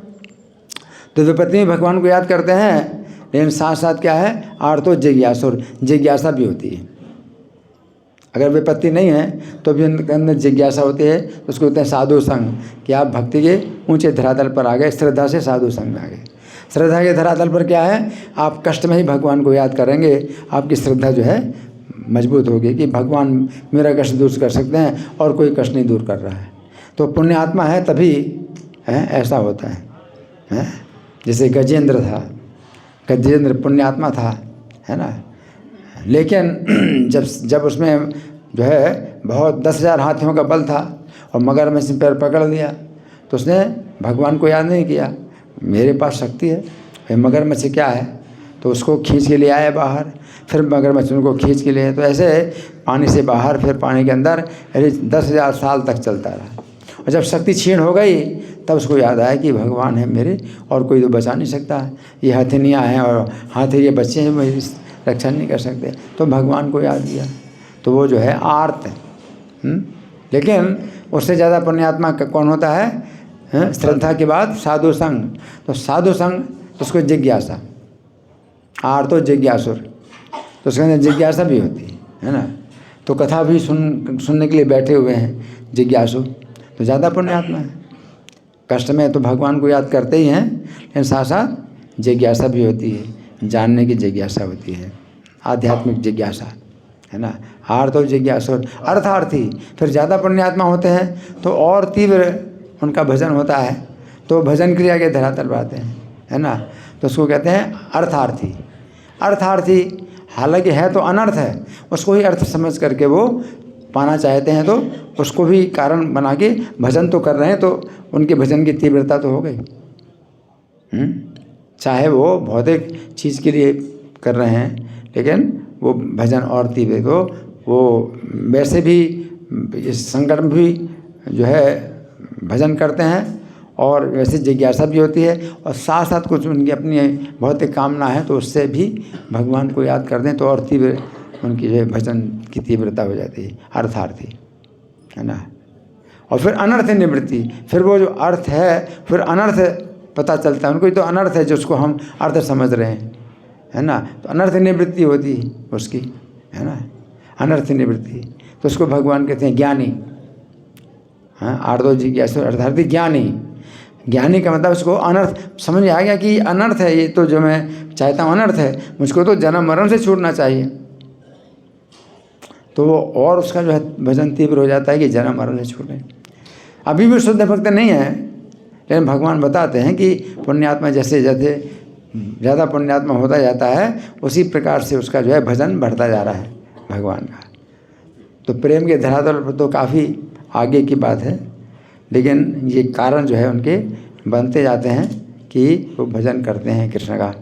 तो विपत्ति में भगवान को याद करते हैं, लेकिन साथ साथ क्या है, आर्तो जिज्ञासुर, जिज्ञासा भी होती है। अगर विपत्ति नहीं है तो भी उनके अंदर जिज्ञासा होती है, तो उसको कहते हैं साधु संग, कि आप भक्ति के ऊंचे धरातल पर आ गए, श्रद्धा से साधु संग में आ गए। श्रद्धा के धरातल पर क्या है, आप कष्ट में ही भगवान को याद करेंगे, आपकी श्रद्धा जो है मजबूत होगी कि भगवान मेरा कष्ट दूर कर सकते हैं और कोई कष्ट नहीं दूर कर रहा है। तो पुण्यात्मा है तभी ऐसा होता है। जैसे गजेंद्र था, गजेंद्र पुण्यात्मा था, है ना, लेकिन जब उसमें जो है बहुत 10,000 हाथियों का बल था और मगरमच्छ ने पैर पकड़ लिया, तो उसने भगवान को याद नहीं किया, मेरे पास शक्ति है, भाई मगरमच्छ क्या है, तो उसको खींच के ले आया बाहर, फिर मगरमच्छ उनको खींच के लिए, तो ऐसे पानी से बाहर फिर पानी के अंदर 10,000 साल तक चलता रहा। और जब शक्ति क्षीण हो गई तब उसको याद आया कि भगवान है मेरे और कोई तो बचा नहीं सकता, ये हथिनियाँ हैं और हाथी ये बच्चे हैं, मेरी रक्षा नहीं कर सकते, तो भगवान को याद किया, तो वो जो है आर्त है। लेकिन उससे ज़्यादा पुण्यात्मा कौन होता है, श्रद्धा के बाद साधु संग। तो साधु संग उसको जिज्ञासा, आर्तो जिज्ञासुर, तो उसके अंदर जिज्ञासा भी होती है ना। तो कथा भी सुनने के लिए बैठे हुए हैं जिज्ञासु, तो ज़्यादा पुण्यात्मा है। कष्ट में तो भगवान को याद करते ही हैं, लेकिन साथ साथ जिज्ञासा भी होती है, जानने की जिज्ञासा होती है, आध्यात्मिक जिज्ञासा, है ना। आर्तो जिज्ञासुर अर्थार्थी, फिर ज़्यादा पुण्यात्मा होते हैं तो और तीव्र उनका भजन होता है, तो भजन क्रिया के धरातल पर आते हैं, है ना। तो उसको कहते हैं अर्थार्थी। अर्थार्थी हालांकि है तो अनर्थ है, उसको ही अर्थ समझ करके वो पाना चाहते हैं, तो उसको भी कारण बना के भजन तो कर रहे हैं, तो उनके भजन की तीव्रता तो हो गई। चाहे वो भौतिक चीज़ के लिए कर रहे हैं, लेकिन वो भजन और तीव्र, तो वो वैसे भी इस संकट में भी जो है भजन करते हैं, और वैसे जिज्ञासा भी होती है, और साथ साथ कुछ उनकी अपनी भौतिक कामना है तो उससे भी भगवान को याद करते हैं, तो और तीव्र उनकी जो है भजन की तीव्रता हो जाती है, अर्थार्थी, है ना। और फिर अनर्थ निवृत्ति, फिर वो जो अर्थ है फिर अनर्थ पता चलता है उनको, तो अनर्थ है जो उसको हम अर्थ समझ रहे हैं, है ना। तो अनर्थ निवृत्ति होती है उसकी, है ना, अनर्थ निवृत्ति, तो उसको भगवान कहते हैं ज्ञानी। हाँ, आर्तो जिज्ञासु अर्थार्थी ज्ञानी। ज्ञानी का मतलब उसको अनर्थ समझ में आ गया कि अनर्थ है, ये तो जो मैं चाहता हूँ अनर्थ है, मुझको तो जन्म मरण से छूटना चाहिए, तो वो और उसका जो है भजन तीव्र हो जाता है कि जन्म मरण से छूटे। अभी भी शुद्ध भक्त नहीं है, लेकिन भगवान बताते हैं कि पुण्यात्मा जैसे जैसे ज़्यादा पुण्यात्मा होता जाता है, उसी प्रकार से उसका जो है भजन बढ़ता जा रहा है भगवान का। तो प्रेम के धरातल पर तो काफ़ी आगे की बात है, लेकिन ये कारण जो है उनके बनते जाते हैं कि वो भजन करते हैं कृष्ण का,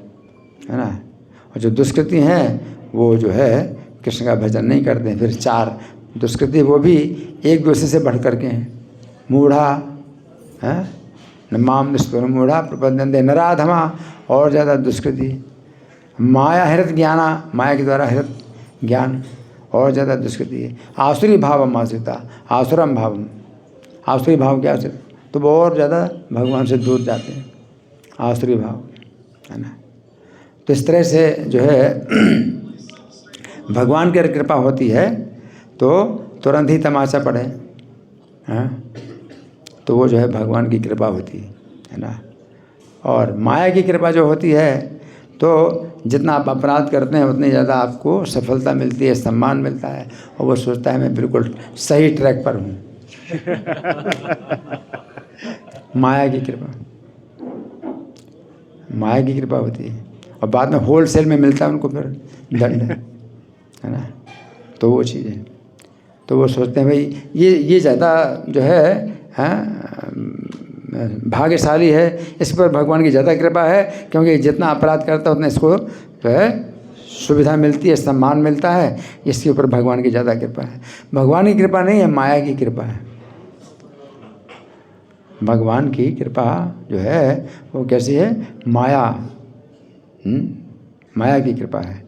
है ना। और जो दुष्कृति हैं वो जो है कृष्ण का भजन नहीं करते हैं। फिर 4 दुष्कृति, वो भी एक दूसरे से बढ़ करके हैं। मूढ़ा है न, माम निष्ठुर मूढ़ा प्रपद्यन्ते नराधमा, और ज़्यादा दुष्कृति। माया हृत ज्ञाना, माया के द्वारा हृत ज्ञान, और ज़्यादा दुष्कृति है। आसुरी भावम आश्रिता, आसुरम भावम, आसुरी भाव क्या आश्रित, तो वो और ज़्यादा भगवान से दूर जाते हैं, आसुरी भाव, है ना। तो इस तरह से जो है भगवान की कृपा होती है तो तुरंत ही तमाचा पड़े, हाँ, तो वो जो है भगवान की कृपा होती है ना। और माया की कृपा जो होती है तो जितना आप अपराध करते हैं उतनी ज़्यादा आपको सफलता मिलती है, सम्मान मिलता है, और वो सोचता है मैं बिल्कुल सही ट्रैक पर हूँ। माया की कृपा, माया की कृपा होती है, और बाद में होलसेल में मिलता है उनको फिर दंड, है ना। तो वो चीज़ है, तो वो सोचते हैं भाई ये ज़्यादा जो है भाग्यशाली है, इस पर भगवान की ज़्यादा कृपा है, क्योंकि जितना अपराध करता है उतना इसको जो है सुविधा मिलती है, सम्मान मिलता है, इसके ऊपर भगवान की ज़्यादा कृपा है। भगवान की कृपा नहीं है, माया की कृपा है। भगवान की कृपा जो है वो कैसी है? माया, माया की कृपा है।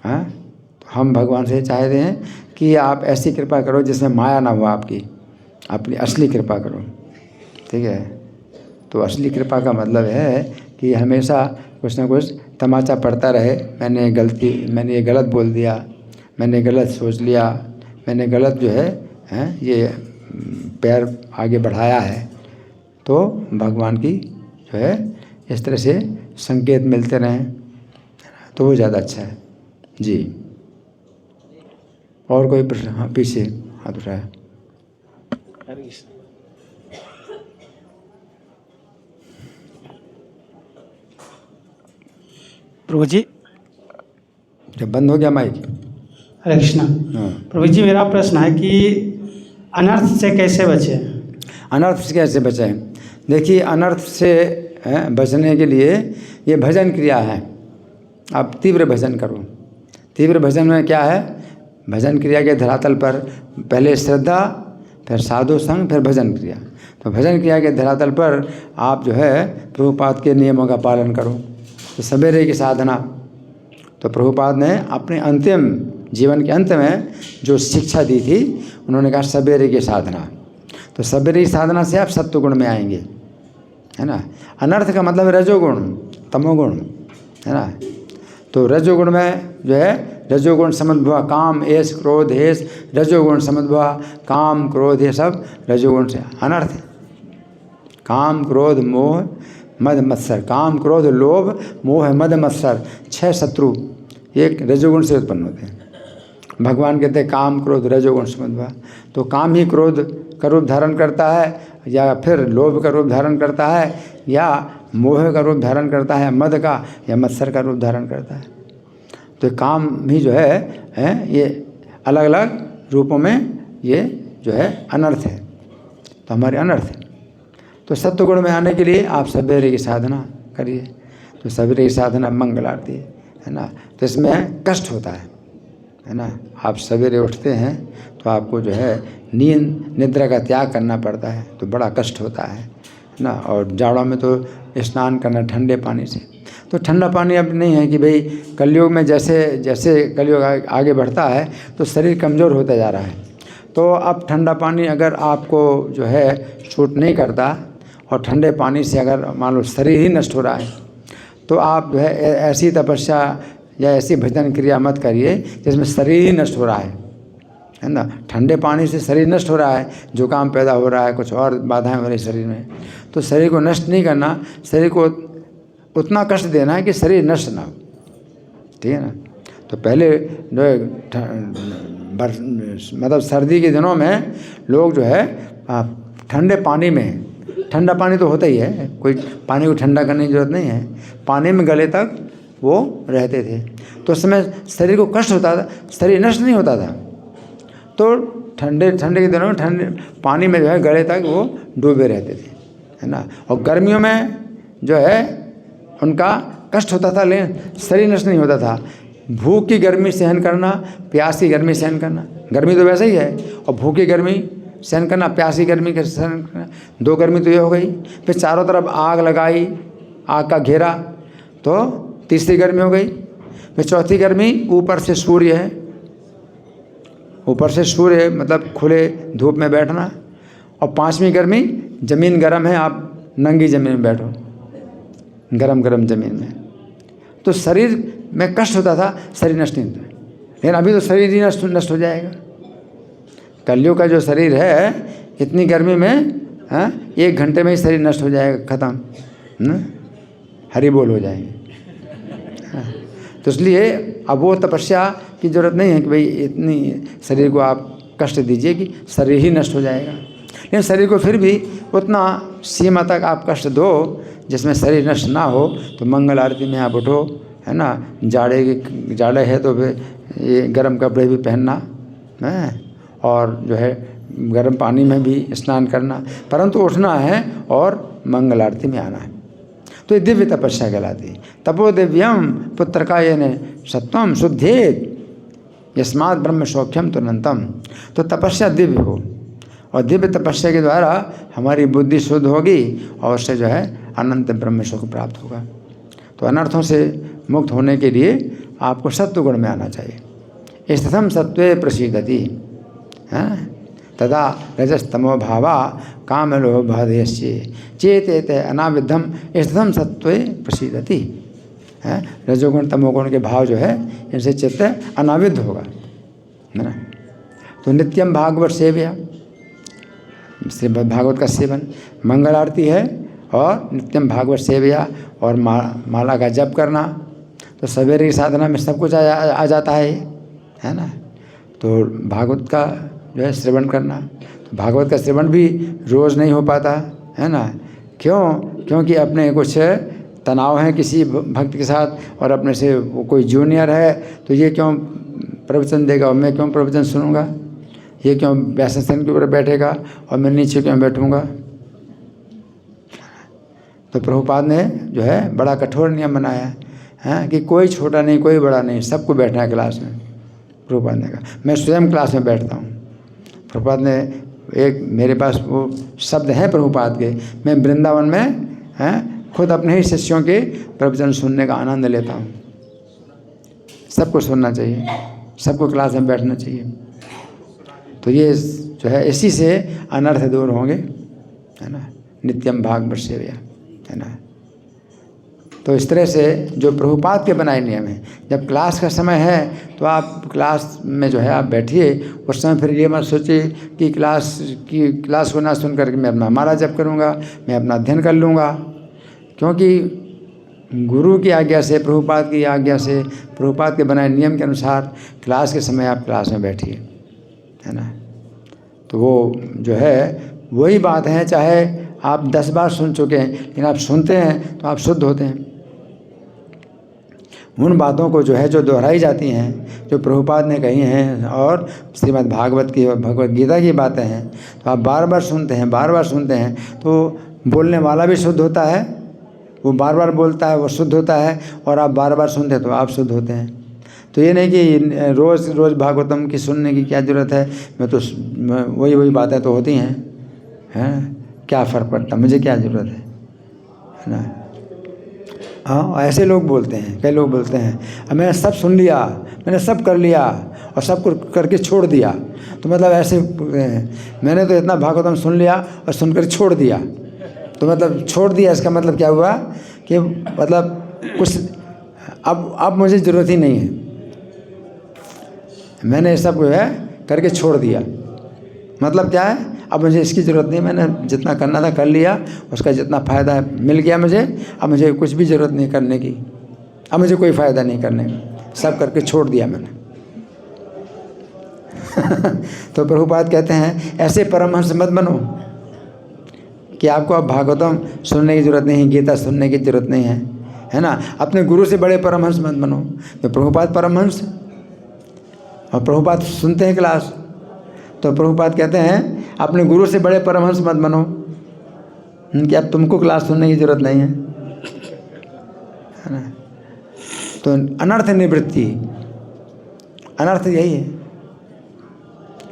हाँ, तो हम भगवान से चाहते हैं कि आप ऐसी कृपा करो जिसमें माया ना हो, आपकी अपनी असली कृपा करो, ठीक है। तो असली कृपा का मतलब है कि हमेशा कुछ ना कुछ तमाचा पड़ता रहे, मैंने ये गलत बोल दिया, मैंने गलत सोच लिया, मैंने गलत जो है ये पैर आगे बढ़ाया है, तो भगवान की जो है इस तरह से संकेत मिलते रहें तो वो ज़्यादा अच्छा है जी। और कोई प्रश्न? हाँ, पीछे हाथ उठाया। प्रभु जी, जब बंद हो गया माइक। हरे कृष्णा। हाँ, प्रभु जी, मेरा प्रश्न है कि अनर्थ से कैसे बचें? अनर्थ से कैसे बचें? देखिए, अनर्थ से बचने के लिए ये भजन क्रिया है। आप तीव्र भजन करो। तीव्र भजन में क्या है? भजन क्रिया के धरातल पर पहले श्रद्धा, फिर साधु संग, फिर भजन क्रिया। तो भजन क्रिया के धरातल पर आप जो है प्रभुपाद के नियमों का पालन करो। तो सवेरे की साधना, तो प्रभुपाद ने अपने अंतिम जीवन के अंत में जो शिक्षा दी थी, उन्होंने कहा सवेरे की साधना। तो सवेरे की साधना से आप सत्वगुण में आएंगे, है ना। अनर्थ का मतलब रजोगुण, तमोगुण, है ना। तो रजोगुण में जो है रजोगुण समद्भवा काम ऐश क्रोध हेश, रजोगुण समद्भवा काम क्रोध ये सब रजोगुण से अनर्थ है। काम क्रोध मोह मद मत्सर, काम क्रोध लोभ मोह मद मत्सर, 6 शत्रु एक रजोगुण से उत्पन्न होते हैं। भगवान कहते हैं काम क्रोध रजोगुण समद्भवा। तो काम ही क्रोध का रूप धारण करता है, या फिर लोभ का रूप धारण करता है, या मोह का रूप धारण करता है, मद का या मत्सर का रूप धारण करता है। तो काम ही जो है ये अलग अलग रूपों में ये जो है अनर्थ है, तो हमारे अनर्थ है। तो सत्वगुण में आने के लिए आप सवेरे की साधना करिए। तो सवेरे की साधना मंगल आरती है ना। तो इसमें कष्ट होता है ना। आप सवेरे उठते हैं तो आपको जो है नींद निद्रा का त्याग करना पड़ता है, तो बड़ा कष्ट होता है ना। और जाड़ों में तो स्नान करना ठंडे पानी से। तो ठंडा पानी अब नहीं है कि भाई कलयुग में जैसे जैसे कलयुग आगे बढ़ता है तो शरीर कमज़ोर होता जा रहा है। तो अब ठंडा पानी अगर आपको जो है सूट नहीं करता, और ठंडे पानी से अगर मान लो शरीर ही नष्ट हो रहा है, तो आप जो है ऐसी तपस्या या ऐसी भजन क्रिया मत करिए जिसमें शरीर ही नष्ट हो रहा है ना। ठंडे पानी से शरीर नष्ट हो रहा है, जुकाम पैदा हो रहा है, कुछ और बाधाएं हो रही शरीर में। तो शरीर को नष्ट नहीं करना, शरीर को उतना कष्ट देना है कि शरीर नष्ट ना हो, ठीक है ना। तो पहले जो है मतलब सर्दी के दिनों में लोग जो है ठंडे पानी में, ठंडा पानी तो होता ही है, कोई पानी को ठंडा करने की जरूरत नहीं है, पानी में गले तक वो रहते थे। तो उस समय शरीर को कष्ट होता था, शरीर नष्ट नहीं होता था। तो ठंडे के दिनों में ठंडे पानी में जो है गले तक वो डूबे रहते थे, है ना। और गर्मियों में जो है उनका कष्ट होता था, लेकिन शरीर नष्ट नहीं होता था। भूख की गर्मी सहन करना, प्यास की गर्मी सहन करना, गर्मी तो वैसे ही है, और भूख की गर्मी सहन करना, प्यास की गर्मी का सहन करना, 2 गर्मी तो ये हो गई। फिर चारों तरफ आग लगाई, आग का घेरा, तो तीसरी गर्मी हो गई। फिर चौथी गर्मी ऊपर से सूर्य है, ऊपर से सूर्य मतलब खुले धूप में बैठना। और 5वीं गर्मी ज़मीन गर्म है, आप नंगी ज़मीन में बैठो, गरम ज़मीन में। तो शरीर में कष्ट होता था, शरीर नष्ट नहीं होता। लेकिन अभी तो शरीर ही नष्ट हो जाएगा। कलयुग का जो शरीर है इतनी गर्मी में 1 घंटे में ही शरीर नष्ट हो जाएगा, ख़त्म, हरि बोल हो जाएंगे। तो इसलिए अब वो तपस्या की ज़रूरत नहीं है कि भाई इतनी शरीर को आप कष्ट दीजिए कि शरीर ही नष्ट हो जाएगा। लेकिन शरीर को फिर भी उतना सीमा तक आप कष्ट दो जिसमें शरीर नष्ट ना हो। तो मंगल आरती में आप उठो, है ना, जाड़े है तो फिर ये गर्म कपड़े भी पहनना है, और जो है गर्म पानी में भी स्नान करना, परंतु उठना है और मंगल आरती में आना है। तो ये दिव्य तपस्या कहलाती है। तपो दिव्यम पुत्र का ये सत्वम शुद्धेत यस्मात् ब्रह्म सौख्यम तुरंतम। तो तपस्या दिव्य हो, और दिव्य तपस्या के द्वारा हमारी बुद्धि शुद्ध होगी और उससे जो है अनंत ब्रह्म सुख प्राप्त होगा। तो अनर्थों से मुक्त होने के लिए आपको सत्वगुण में आना चाहिए। स्थितम सत्वे प्रसीदति, तदा रजस्तमो भावा कामलोभादेश्ये चेतेत अनाविद्धम स्थितम सत्वे प्रसीदति। रजोगुण तमोगुण के भाव जो है इनसे चित्त अनाविद्ध होगा, है ना। तो नित्यम भागवत सेव्या, श्रीमद् भागवत का सेवन, मंगल आरती है और नित्यम भागवत सेव्या और माला का जप करना। तो सवेरे की साधना में सब कुछ आ जाता है ना। तो भागवत का जो है श्रवण करना, तो भागवत का श्रवण भी रोज़ नहीं हो पाता, है ना। क्योंकि अपने कुछ तनाव है किसी भक्त के साथ, और अपने से वो कोई जूनियर है तो ये क्यों प्रवचन देगा और मैं क्यों प्रवचन सुनूंगा, ये क्यों व्यासन के ऊपर बैठेगा और मैं नीचे क्यों बैठूंगा। तो प्रभुपाद ने जो है बड़ा कठोर नियम बनाया है कि कोई छोटा नहीं कोई बड़ा नहीं, सबको बैठना है क्लास में। प्रभुपाद ने कहा मैं स्वयं क्लास में बैठता हूँ। प्रभुपाद ने एक मेरे पास वो शब्द हैं प्रभुपाद के, मैं वृंदावन में खुद अपने ही शिष्यों के प्रवचन सुनने का आनंद लेता हूँ। सबको सुनना चाहिए, सबको क्लास में बैठना चाहिए। तो ये जो है इसी से अनर्थ दूर होंगे, है ना। नित्यम भागवत सेव्या, है ना। तो इस तरह से जो प्रभुपाद के बनाए नियम हैं, जब क्लास का समय है तो आप क्लास में जो है आप बैठिए। उस समय फिर ये मत सोचिए कि क्लास को ना सुन करके मैं अपना माला जप करूँगा, मैं अपना अध्ययन कर लूँगा। क्योंकि गुरु की आज्ञा से, प्रभुपाद की आज्ञा से, प्रभुपाद के बनाए नियम के अनुसार क्लास के समय आप क्लास में बैठिए, है ना। तो वो जो है वही बात है, चाहे आप 10 बार सुन चुके हैं, लेकिन आप सुनते हैं तो आप शुद्ध होते हैं। उन बातों को जो है जो दोहराई जाती हैं, जो प्रभुपाद ने कही हैं और श्रीमद् भागवत की भगवत गीता की बातें हैं, तो आप बार बार सुनते हैं, बार बार सुनते हैं, तो बोलने वाला भी शुद्ध होता है, वो बार बार बोलता है वो शुद्ध होता है, और आप बार बार सुनते हैं तो आप शुद्ध होते हैं। तो ये नहीं कि रोज़ रोज़ भागवतम की सुनने की क्या ज़रूरत है, मैं तो वही बातें तो होती हैं, क्या फ़र्क पड़ता, मुझे क्या ज़रूरत है ना। हाँ, ऐसे लोग बोलते हैं, कई लोग बोलते हैं मैंने सब सुन लिया, मैंने सब कर लिया और सब कुछ करके छोड़ दिया। तो मतलब ऐसे मैंने तो इतना भागवतम सुन लिया और सुनकर छोड़ दिया, तो मतलब छोड़ दिया इसका मतलब क्या हुआ कि मतलब कुछ अब मुझे ज़रूरत ही नहीं है, मैंने सब जो है करके छोड़ दिया। मतलब क्या है, अब मुझे इसकी ज़रूरत नहीं, मैंने जितना करना था कर लिया, उसका जितना फ़ायदा मिल गया मुझे, अब मुझे कुछ भी ज़रूरत नहीं करने की, अब मुझे कोई फ़ायदा नहीं करने का, सब करके छोड़ दिया मैंने। तो प्रभुपाद कहते हैं ऐसे परमहंस मत बनो कि आपको अब भागवतम सुनने की ज़रूरत नहीं, गीता सुनने की ज़रूरत नहीं है ना। अपने गुरु से बड़े परमहंस मत बनो। तो प्रभुपाद परमहंस, और प्रभुपाद सुनते हैं क्लास, तो प्रभुपाद कहते हैं अपने गुरु से बड़े परमहंस मत बनो कि अब तुमको क्लास सुनने की ज़रूरत नहीं है ना। तो अनर्थ निवृत्ति, अनर्थ यही है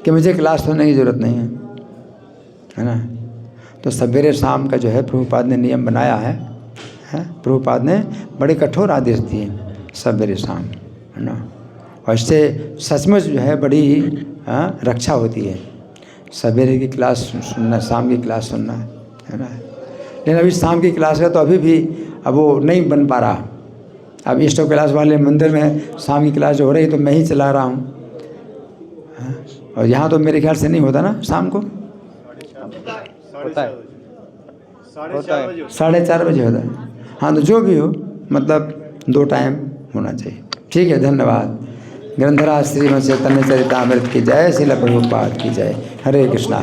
कि मुझे क्लास सुनने की ज़रूरत नहीं है ना। तो सवेरे शाम का जो है प्रभुपाद ने नियम बनाया है, प्रभुपाद ने बड़े कठोर आदेश दिए सवेरे शाम, है ना। और इससे सचमुच जो है बड़ी रक्षा होती है। सवेरे की क्लास सुनना, शाम की क्लास सुनना, है ना। लेकिन अभी शाम की क्लास का तो अभी भी अब वो नहीं बन पा रहा। अब ईस्ट क्लास वाले मंदिर में शाम की क्लास जो हो रही है तो मैं ही चला रहा हूँ, हाँ? और यहाँ तो मेरे ख्याल से नहीं होता ना शाम को, होता है। 4:30 बजे होता है। हाँ, तो जो भी हो, मतलब 2 टाइम होना चाहिए। ठीक है, धन्यवाद। ग्रंथराज श्रीमद् चैतन्य चरितामृत की जय, श्रील प्रभुपाद की जय। हरे कृष्णा।